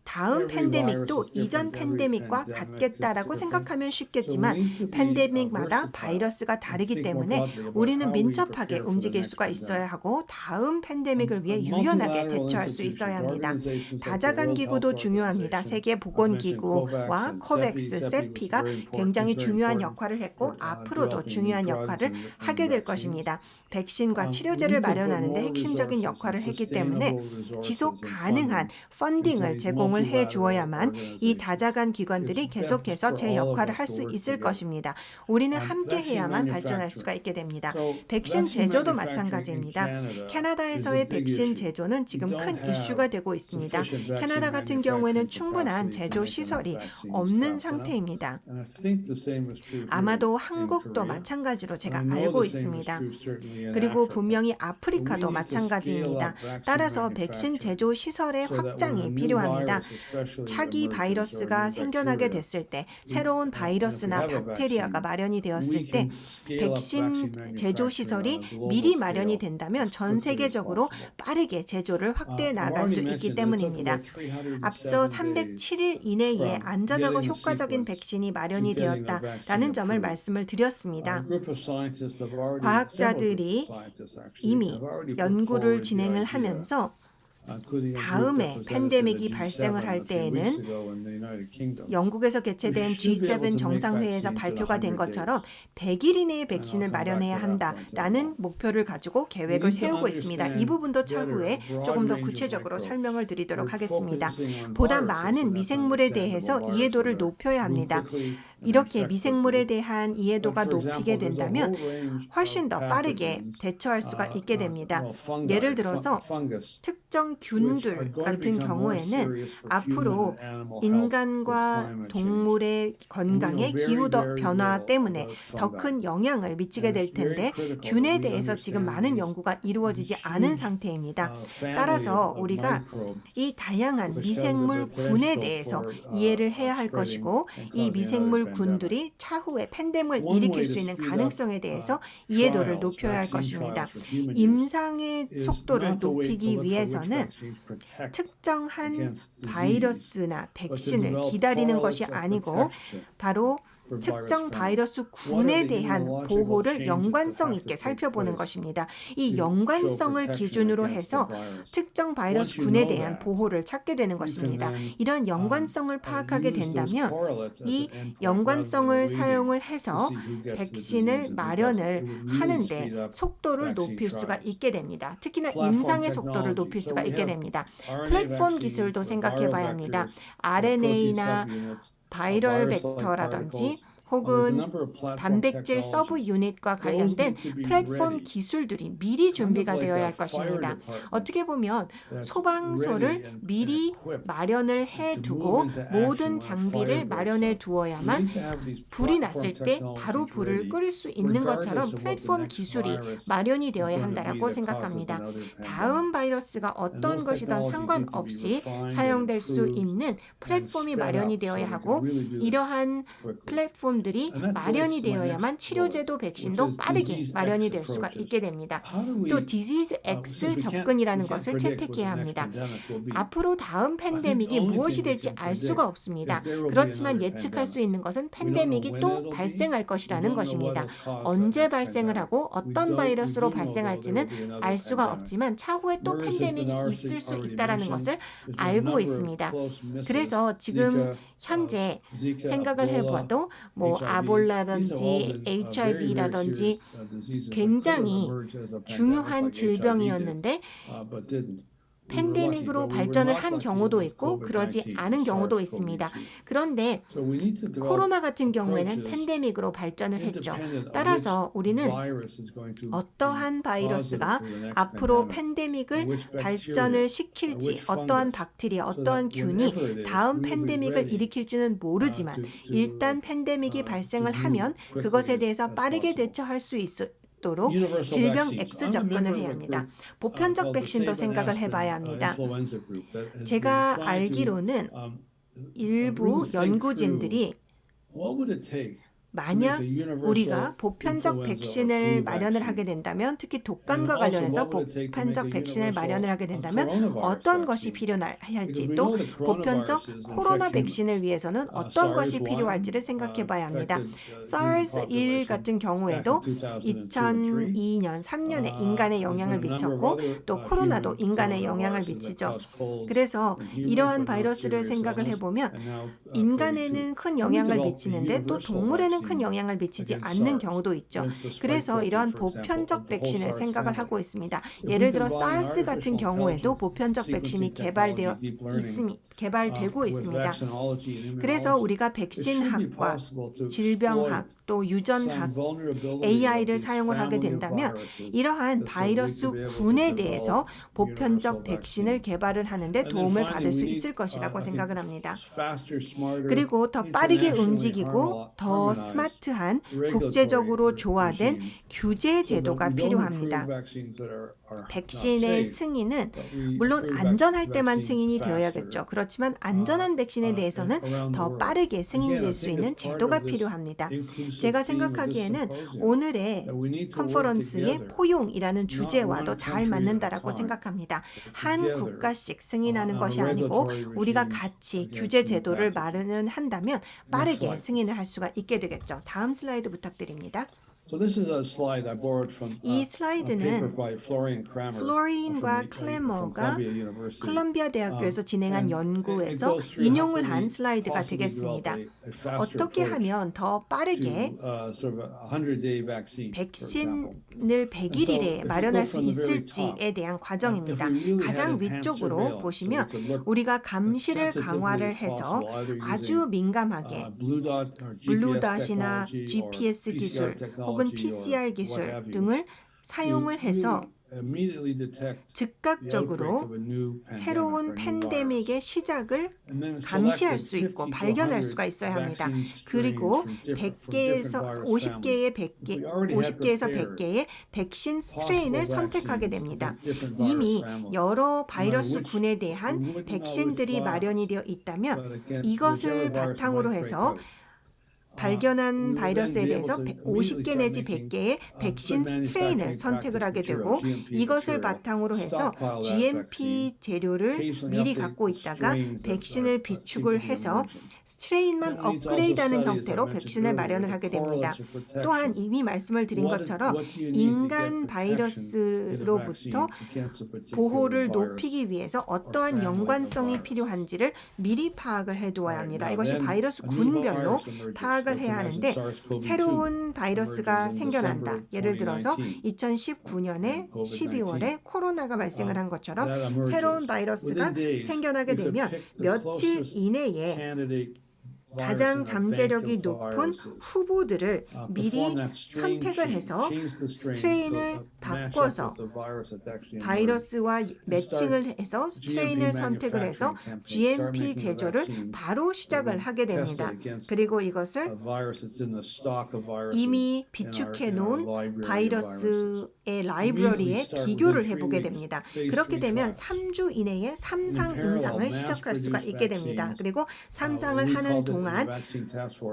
다음 팬데믹도 이전 팬데믹과 같겠다라고 생각하면 쉽겠지만 팬데믹마다 바이러스가 다르기 때문에 우리는 민첩하게 움직일 수가 있어야 하고 다음 팬데믹을 위해 유연하게 대처할 수 있어야 합니다. 다자간 기구도 중요합니다. 세계보건기구와 코백스, 세피가 굉장히 중요한 역할을 했고 앞으로도 중요한 역할을 하게 될 것입니다. 백신과 치료제를 마련하는 데 핵심적인 역할을 했기 때문에 지속 가능한 펀딩을 제공을 해 주어야만 이 다자간 기관들이 계속해서 제 역할을 할 수 있을 것입니다. 우리는 함께 해야만 발전할 수가 있게 됩니다. 백신 제조도 마찬가지입니다. 캐나다에서의 백신 제조는 지금 큰 이슈가 되고 있습니다. 캐나다 같은 경우에는 충분한 제조 시설이 없는 상태입니다. 아마도 한국도 마찬가지로 제가 알고 있습니다. 그리고 분명히 아프리카도 마찬가지입니다. 따라서 백신 제조 시설의 확장이 필요합니다. 차기 바이러스가 생겨나게 됐을 때 새로운 바이러스나 박테리아가 마련이 되었을 때 백신 제조 시설이 미리 마련이 된다면 전 세계적으로 빠르게 제조를 확대해 나갈 수 있기 때문입니다. 앞서 307일 이내에 안전하고 효과적인 백신이 마련이 되었다라는 점을 말씀을 드렸습니다. 과학자들이 이미 연구를 진행을 하면서 다음에 팬데믹이 발생을 할 때에는 영국에서 개최된 G7 정상회의에서 발표가 된 것처럼 100일 이내에 백신을 마련해야 한다라는 목표를 가지고 계획을 세우고 있습니다. 이 부분도 차후에 조금 더 구체적으로 설명을 드리도록 하겠습니다. 보다 많은 미생물에 대해서 이해도를 높여야 합니다. 이렇게 미생물에 대한 이해도가 높이게 된다면 훨씬 더 빠르게 대처할 수가 있게 됩니다. 예를 들어서 특정 균들 같은 경우에는 앞으로 인간과 동물의 건강에 기후 변화 때문에 더 큰 영향을 미치게 될 텐데 균에 대해서 지금 많은 연구가 이루어지지 않은 상태입니다. 따라서 우리가 이 다양한 미생물 군에 대해서 이해를 해야 할 것이고 이 미생물 군들이 차후에 팬데믹을 일으킬 수 있는 가능성에 대해서 이해도를 높여야 할 것입니다. 임상의 속도를 높이기 위해서는 특정한 바이러스나 백신을 기다리는 것이 아니고 바로 특정 바이러스 군에 대한 보호를 연관성 있게 살펴보는 것입니다. 이 연관성을 기준으로 해서 특정 바이러스 군에 대한 보호를 찾게 되는 것입니다. 이런 연관성을 파악하게 된다면 이 연관성을 사용을 해서 백신을 마련을 하는데 속도를 높일 수가 있게 됩니다. 특히나 임상의 속도를 높일 수가 있게 됩니다. 플랫폼 기술도 생각해 봐야 합니다. RNA나 바이럴 벡터라든지 혹은 단백질 서브 유닛과 관련된 플랫폼 기술들이 미리 준비가 되어야 할 것입니다. 어떻게 보면 소방서를 미리 마련을 해두고 모든 장비를 마련해 두어야만 불이 났을 때 바로 불을 끌 수 있는 것처럼 플랫폼 기술이 마련이 되어야 한다고 생각합니다. 다음 바이러스가 어떤 것이든 상관없이 사용될 수 있는 플랫폼이 마련이 되어야 하고 이러한 플랫폼 들이 마련이 되어야만 치료제도 백신도 빠르게 마련이 될 수가 있게 됩니다. 또 디지즈 X 접근이라는 것을 채택해야 합니다. 앞으로 다음 팬데믹이 무엇이 될지 알 수가 없습니다. 그렇지만 예측할 수 있는 것은 팬데믹이 또 발생할 것이라는 것입니다. 언제 발생을 하고 어떤 바이러스로 발생할지는 알 수가 없지만 차후에 또 팬데믹이 있을 수 있다는 것을 알고 있습니다. 그래서 지금 현재 생각을 해봐도 아볼라든지 HIV라든지 굉장히 중요한 질병이었는데 팬데믹으로 발전을 한 경우도 있고 그러지 않은 경우도 있습니다. 그런데 코로나 같은 경우에는 팬데믹으로 발전을 했죠. 따라서 우리는 어떠한 바이러스가 앞으로 팬데믹을 발전을 시킬지, 어떠한 박테리아, 어떠한 균이 다음 팬데믹을 일으킬지는 모르지만 일단 팬데믹이 발생을 하면 그것에 대해서 빠르게 대처할 수 있도록 질병 X 접근을 해야 합니다. 보편적 백신도 생각을 해봐야 합니다. 제가 알기로는 일부 연구진들이 만약 우리가 보편적 백신을 마련을 하게 된다면, 특히 독감과 관련해서 보편적 백신을 마련을 하게 된다면 어떤 것이 필요할지, 또 보편적 코로나 백신을 위해서는 어떤 것이 필요할지를 생각해 봐야 합니다. SARS-1 같은 경우에도 2002년, 3년에 인간에 영향을 미쳤고 또 코로나도 인간에 영향을 미치죠. 그래서 이러한 바이러스를 생각을 해보면 인간에는 큰 영향을 미치는데 또 동물에는 큰 영향을 미치지 않는 경우도 있죠. 그래서 이러한 보편적 백신을 생각을 하고 있습니다. 예를 들어 사스 같은 경우에도 보편적 백신이 개발되고 있습니다. 그래서 우리가 백신학과, 질병학, 또 유전학, AI를 사용을 하게 된다면 이러한 바이러스 군에 대해서 보편적 백신을 개발을 하는데 도움을 받을 수 있을 것이라고 생각을 합니다. 그리고 더 빠르게 움직이고 더 스마트한 국제적으로 조화된 규제 제도가 필요합니다. 백신의 승인은 물론 안전할 때만 승인이 되어야겠죠. 그렇지만 안전한 백신에 대해서는 더 빠르게 승인이 될 수 있는 제도가 필요합니다. 제가 생각하기에는 오늘의 컨퍼런스의 포용이라는 주제와도 잘 맞는다라고 생각합니다. 한 국가씩 승인하는 것이 아니고 우리가 같이 규제 제도를 마련을 한다면 빠르게 승인을 할 수가 있게 되겠죠. 다음 슬라이드 부탁드립니다. 이 슬라이드는 플로린과 클레머가 콜롬비아 대학교에서 진행한 연구에서 인용을 한 슬라이드가 되겠습니다. 어떻게 하면 더 빠르게 백신을 100일 이내에 마련할 수 있을지에 대한 과정입니다. 가장 위쪽으로 보시면 우리가 감시를 강화를 해서 아주 민감하게 블루닷이나 GPS 기술 혹은 PCR 기술 등을 사용을 해서 즉각적으로 새로운 팬데믹의 시작을 감시할 수 있고 발견할 수가 있어야 합니다. 그리고 100개에서 100개의 백신 스트레인을 선택하게 됩니다. 이미 여러 바이러스 군에 대한 백신들이 마련이 되어 있다면 이것을 바탕으로 해서 발견한 바이러스에 대해서 50개 내지 100개의 백신 스트레인을 선택을 하게 되고 이것을 바탕으로 해서 GMP 재료를 미리 갖고 있다가 백신을 비축을 해서 스트레인만 업그레이드하는 형태로 백신을 마련을 하게 됩니다. 또한 이미 말씀을 드린 것처럼 인간 바이러스로부터 보호를 높이기 위해서 어떠한 연관성이 필요한지를 미리 파악을 해두어야 합니다. 이것이 바이러스 군별로 파악을 해야 하는데 새로운 바이러스가 생겨난다. 예를 들어서 2019년에 12월에 코로나가 발생을 한 것처럼 새로운 바이러스가 생겨나게 되면 며칠 이내에 가장 잠재력이 높은 후보들을 미리 선택을 해서 스트레인을 바꿔서 바이러스와 매칭을 해서 스트레인을 선택을 해서 GMP 제조를 바로 시작을 하게 됩니다. 그리고 이것을 이미 비축해 놓은 바이러스의 라이브러리에 비교를 해보게 됩니다. 그렇게 되면 3주 이내에 3상 임상을 시작할 수가 있게 됩니다. 그리고 3상을 하는 동안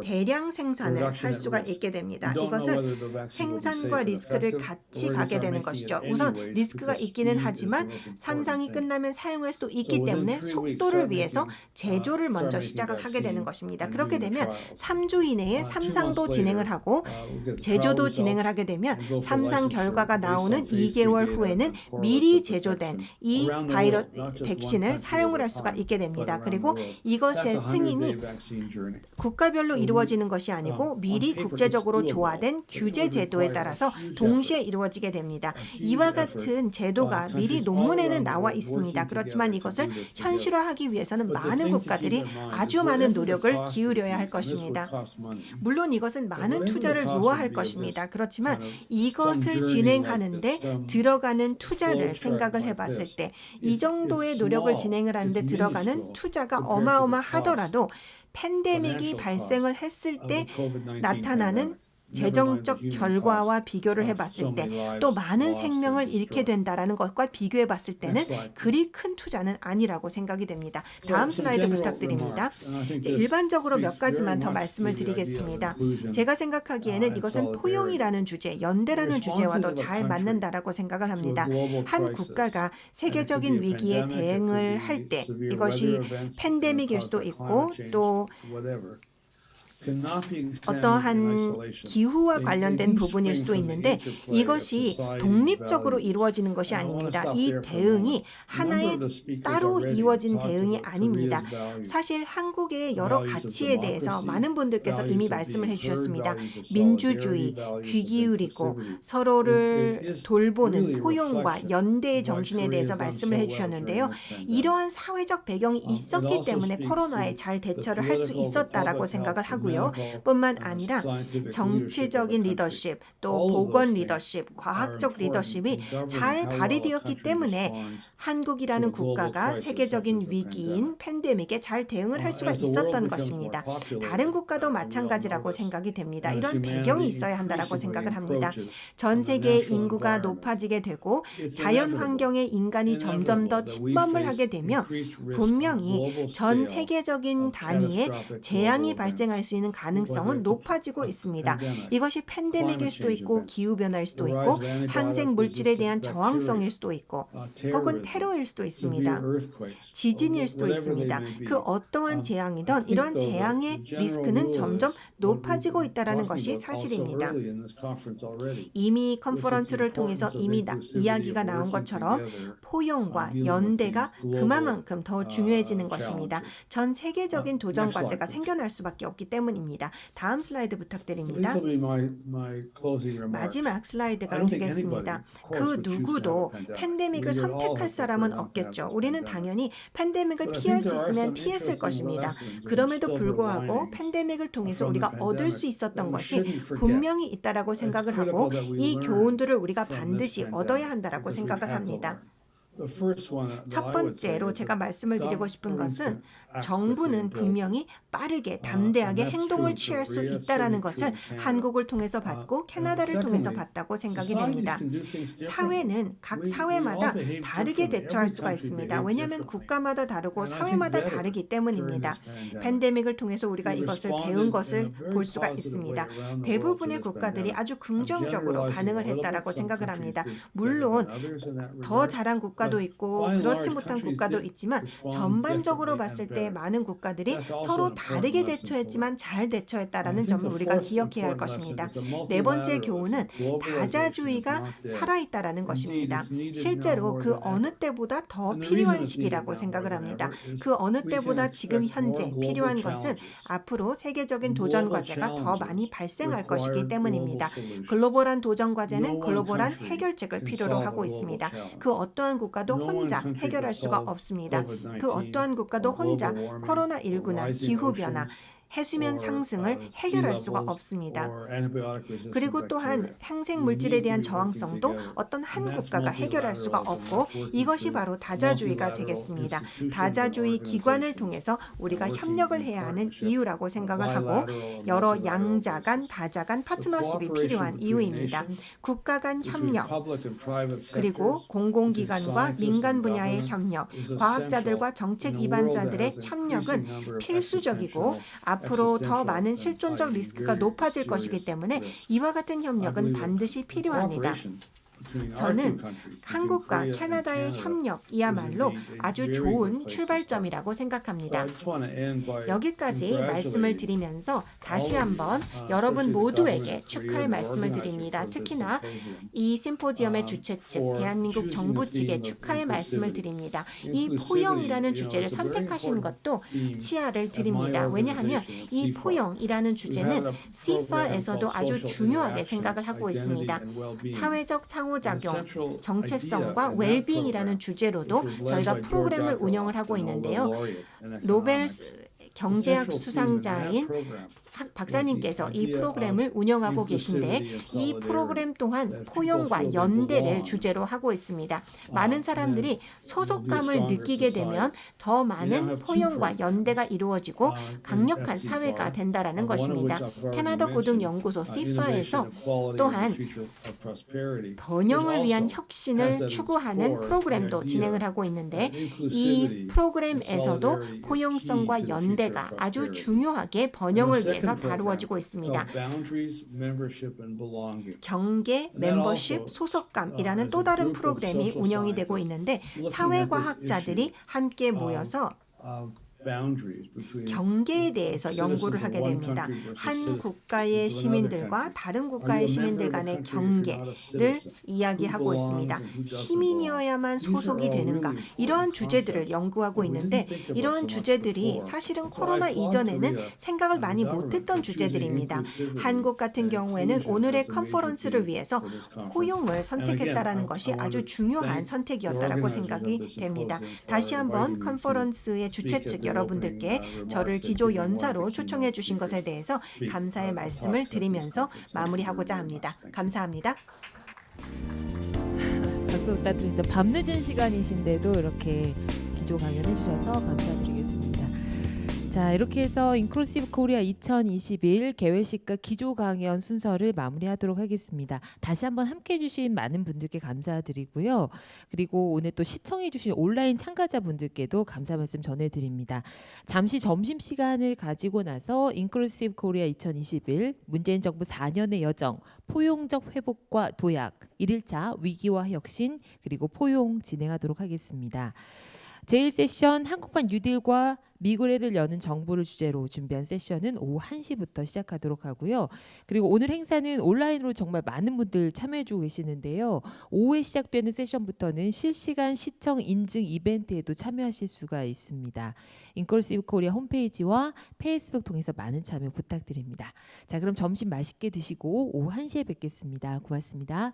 대량 생산을 할 수가 있게 됩니다. 이것은 생산과 리스크를 같이 가게 되는 것이죠. 우선 리스크가 있기는 하지만 3상이 끝나면 사용할 수도 있기 때문에 속도를 위해서 제조를 먼저 시작을 하게 되는 것입니다. 그렇게 되면 3주 이내에 3상도 진행을 하고 제조도 진행을 하게 되면 3상 결과가 나오는 2개월 후에는 미리 제조된 이 백신을 사용을 할 수가 있게 됩니다. 그리고 이것의 승인이 국가별로 이루어지는 것이 아니고 미리 국제적으로 조화된 규제 제도에 따라서 동시에 이루어지게 됩니다. 이와 같은 제도가 미리 논문에는 나와 있습니다. 그렇지만 이것을 현실화하기 위해서는 많은 국가들이 아주 많은 노력을 기울여야 할 것입니다. 물론 이것은 많은 투자를 요하할 것입니다. 그렇지만 이것을 진행하는데 들어가는 투자를 생각을 해봤을 때 이 정도의 노력을 진행을 하는데 들어가는 투자가 어마어마하더라도 팬데믹이 발생을 했을 때 나타나는 재정적 결과와 비교를 해봤을 때 또 많은 생명을 잃게 된다라는 것과 비교해 봤을 때는 그리 큰 투자는 아니라고 생각이 됩니다. 다음 슬라이드 부탁드립니다. 이제 일반적으로 몇 가지만 더 말씀을 드리겠습니다. 제가 생각하기에는 이것은 포용이라는 주제, 연대라는 주제와도 잘 맞는다라고 생각을 합니다. 한 국가가 세계적인 위기에 대응을 할 때 이것이 팬데믹일 수도 있고 또 어떠한 기후와 관련된 부분일 수도 있는데 이것이 독립적으로 이루어지는 것이 아닙니다. 이 대응이 하나의 따로 이루어진 대응이 아닙니다. 사실 한국의 여러 가치에 대해서 많은 분들께서 이미 말씀을 해주셨습니다. 민주주의, 귀 기울이고 서로를 돌보는 포용과 연대의 정신에 대해서 말씀을 해주셨는데요. 이러한 사회적 배경이 있었기 때문에 코로나에 잘 대처를 할 수 있었다라고 생각을 하고요. 뿐만 아니라 정치적인 리더십, 또 보건 리더십, 과학적 리더십이 잘 발휘되었기 때문에 한국이라는 국가가 세계적인 위기인 팬데믹에 잘 대응을 할 수가 있었던 것입니다. 다른 국가도 마찬가지라고 생각이 됩니다. 이런 배경이 있어야 한다라고 생각을 합니다. 전 세계의 인구가 높아지게 되고 자연 환경에 인간이 점점 더 침범을 하게 되면 분명히 전 세계적인 단위의 재앙이 발생할 수 있는 가능성은 높아지고 있습니다. 이것이 팬데믹일 수도 있고 기후변화일 수도 있고 항생 물질에 대한 저항성일 수도 있고 혹은 테러일 수도 있습니다. 지진일 수도 있습니다. 그 어떠한 재앙이든 이러한 재앙의 리스크는 점점 높아지고 있다는 것이 사실입니다. 이미 컨퍼런스를 통해서 이미 이야기가 나온 것처럼 포용과 연대가 그만큼 더 중요해지는 것입니다. 전 세계적인 도전 과제가 생겨날 수밖에 없기 때문입니다. 다음 슬라이드 부탁드립니다. 마지막 슬라이드가 되겠습니다. 그 누구도 팬데믹을 선택할 사람은 없겠죠. 우리는 당연히 팬데믹을 피할 수 있으면 피했을 것입니다. 그럼에도 불구하고 팬데믹을 통해서 우리가 얻을 수 있었던 것이 분명히 있다라고 생각을 하고 이 교훈들을 우리가 반드시 얻어야 한다라고 생각을 합니다. 첫 번째로 제가 말씀을 드리고 싶은 것은 정부는 분명히 빠르게 담대하게 행동을 취할 수 있다는 것을 한국을 통해서 봤고 캐나다를 통해서 봤다고 생각이 됩니다. 사회는 각 사회마다 다르게 대처할 수가 있습니다. 왜냐하면 국가마다 다르고 사회마다 다르기 때문입니다. 팬데믹을 통해서 우리가 이것을 배운 것을 볼 수가 있습니다. 대부분의 국가들이 아주 긍정적으로 반응을 했다라고 생각을 합니다. 물론 더 잘한 국가도 있고 그렇지 못한 국가도 있지만 전반적으로 봤을 때 많은 국가들이 서로 다르게 대처했지만 잘 대처했다라는 점을 우리가 기억해야 할 것입니다. 네 번째 교훈은 다자주의가 살아있다라는 것입니다. 실제로 그 어느 때보다 더 필요한 시기라고 생각을 합니다. 그 어느 때보다 지금 현재 필요한 것은 앞으로 세계적인 도전 과제가 더 많이 발생할 것이기 때문입니다. 글로벌한 도전 과제는 글로벌한 해결책을 필요로 하고 있습니다. 그 어떠한 국가도 혼자 해결할 수가 없습니다. 그 어떠한 국가도 혼자 코로나19나 기후변화, 해수면 상승을 해결할 수가 없습니다. 그리고 또한 항생 물질에 대한 저항성도 어떤 한 국가가 해결할 수가 없고 이것이 바로 다자주의가 되겠습니다. 다자주의 기관을 통해서 우리가 협력을 해야 하는 이유라고 생각을 하고 여러 양자 간, 다자 간 파트너십이 필요한 이유입니다. 국가 간 협력, 그리고 공공기관과 민간 분야의 협력, 과학자들과 정책 위반자들의 협력은 필수적이고 앞으로 더 많은 실존적 리스크가 높아질 것이기 때문에 이와 같은 협력은 반드시 필요합니다. 저는 한국과 캐나다의 협력이야말로 아주 좋은 출발점이라고 생각합니다. 여기까지 말씀을 드리면서 다시 한번 여러분 모두에게 축하의 말씀을 드립니다. 특히나 이 심포지엄의 주최 측, 대한민국 정부 측에 축하의 말씀을 드립니다. 이 포용이라는 주제를 선택하신 것도 치아를 드립니다. 왜냐하면 이 포용이라는 주제는 CIFA에서도 아주 중요하게 생각을 하고 있습니다. 사회적 상호작용, 정체성과 웰빙이라는 주제로도 저희가 프로그램을 운영을 하고 있는데요. 노벨 경제학 수상자인 박사님께서 이 프로그램을 운영하고 계신데 이 프로그램 또한 포용과 연대를 주제로 하고 있습니다. 많은 사람들이 소속감을 느끼게 되면 더 많은 포용과 연대가 이루어지고 강력한 사회가 된다라는 것입니다. 캐나다 고등연구소 CIFA에서 또한 번영을 위한 혁신을 추구하는 프로그램도 진행을 하고 있는데 이 프로그램에서도 포용성과 연대가 아주 중요하게 번영을 위해서 다루어지고 있습니다. 경계, 멤버십, 소속감이라는 또 다른 프로그램이 운영이 되고 있는데 사회과학자들이 함께 모여서 경계에 대해서 연구를 하게 됩니다. 한 국가의 시민들과 다른 국가의 시민들 간의 경계를 이야기하고 있습니다. 시민이어야만 소속이 되는가? 이러한 주제들을 연구하고 있는데 이러한 주제들이 사실은 코로나 이전에는 생각을 많이 못했던 주제들입니다. 한국 같은 경우에는 오늘의 컨퍼런스를 위해서 포용을 선택했다라는 것이 아주 중요한 선택이었다라고 생각이 됩니다. 다시 한번 컨퍼런스의 주최 측 여러분들께 저를 기조 연사로 초청해 주신 것에 대해서 감사의 말씀을 드리면서 마무리하고자 합니다. 감사합니다. 박수 부탁드립니다. 밤늦은 시간이신데도 이렇게 기조 강연해 주셔서 감사드리겠습니다. 자, 이렇게 해서 인클루시브 코리아 2021 개회식과 기조 강연 순서를 마무리하도록 하겠습니다. 다시 한번 함께해 주신 많은 분들께 감사드리고요. 그리고 오늘 또 시청해 주신 온라인 참가자분들께도 감사 말씀 전해드립니다. 잠시 점심시간을 가지고 나서 인클루시브 코리아 2021 문재인 정부 4년의 여정, 포용적 회복과 도약, 1일차 위기와 혁신, 그리고 포용 진행하도록 하겠습니다. 제1세션 한국판 뉴딜과 미구레를 여는 정부를 주제로 준비한 세션은 오후 1시부터 시작하도록 하고요. 그리고 오늘 행사는 온라인으로 정말 많은 분들 참여해주고 계시는데요. 오후에 시작되는 세션부터는 실시간 시청 인증 이벤트에도 참여하실 수가 있습니다. 인클루시브 코리아 홈페이지와 페이스북 통해서 많은 참여 부탁드립니다. 자, 그럼 점심 맛있게 드시고 오후 1시에 뵙겠습니다. 고맙습니다.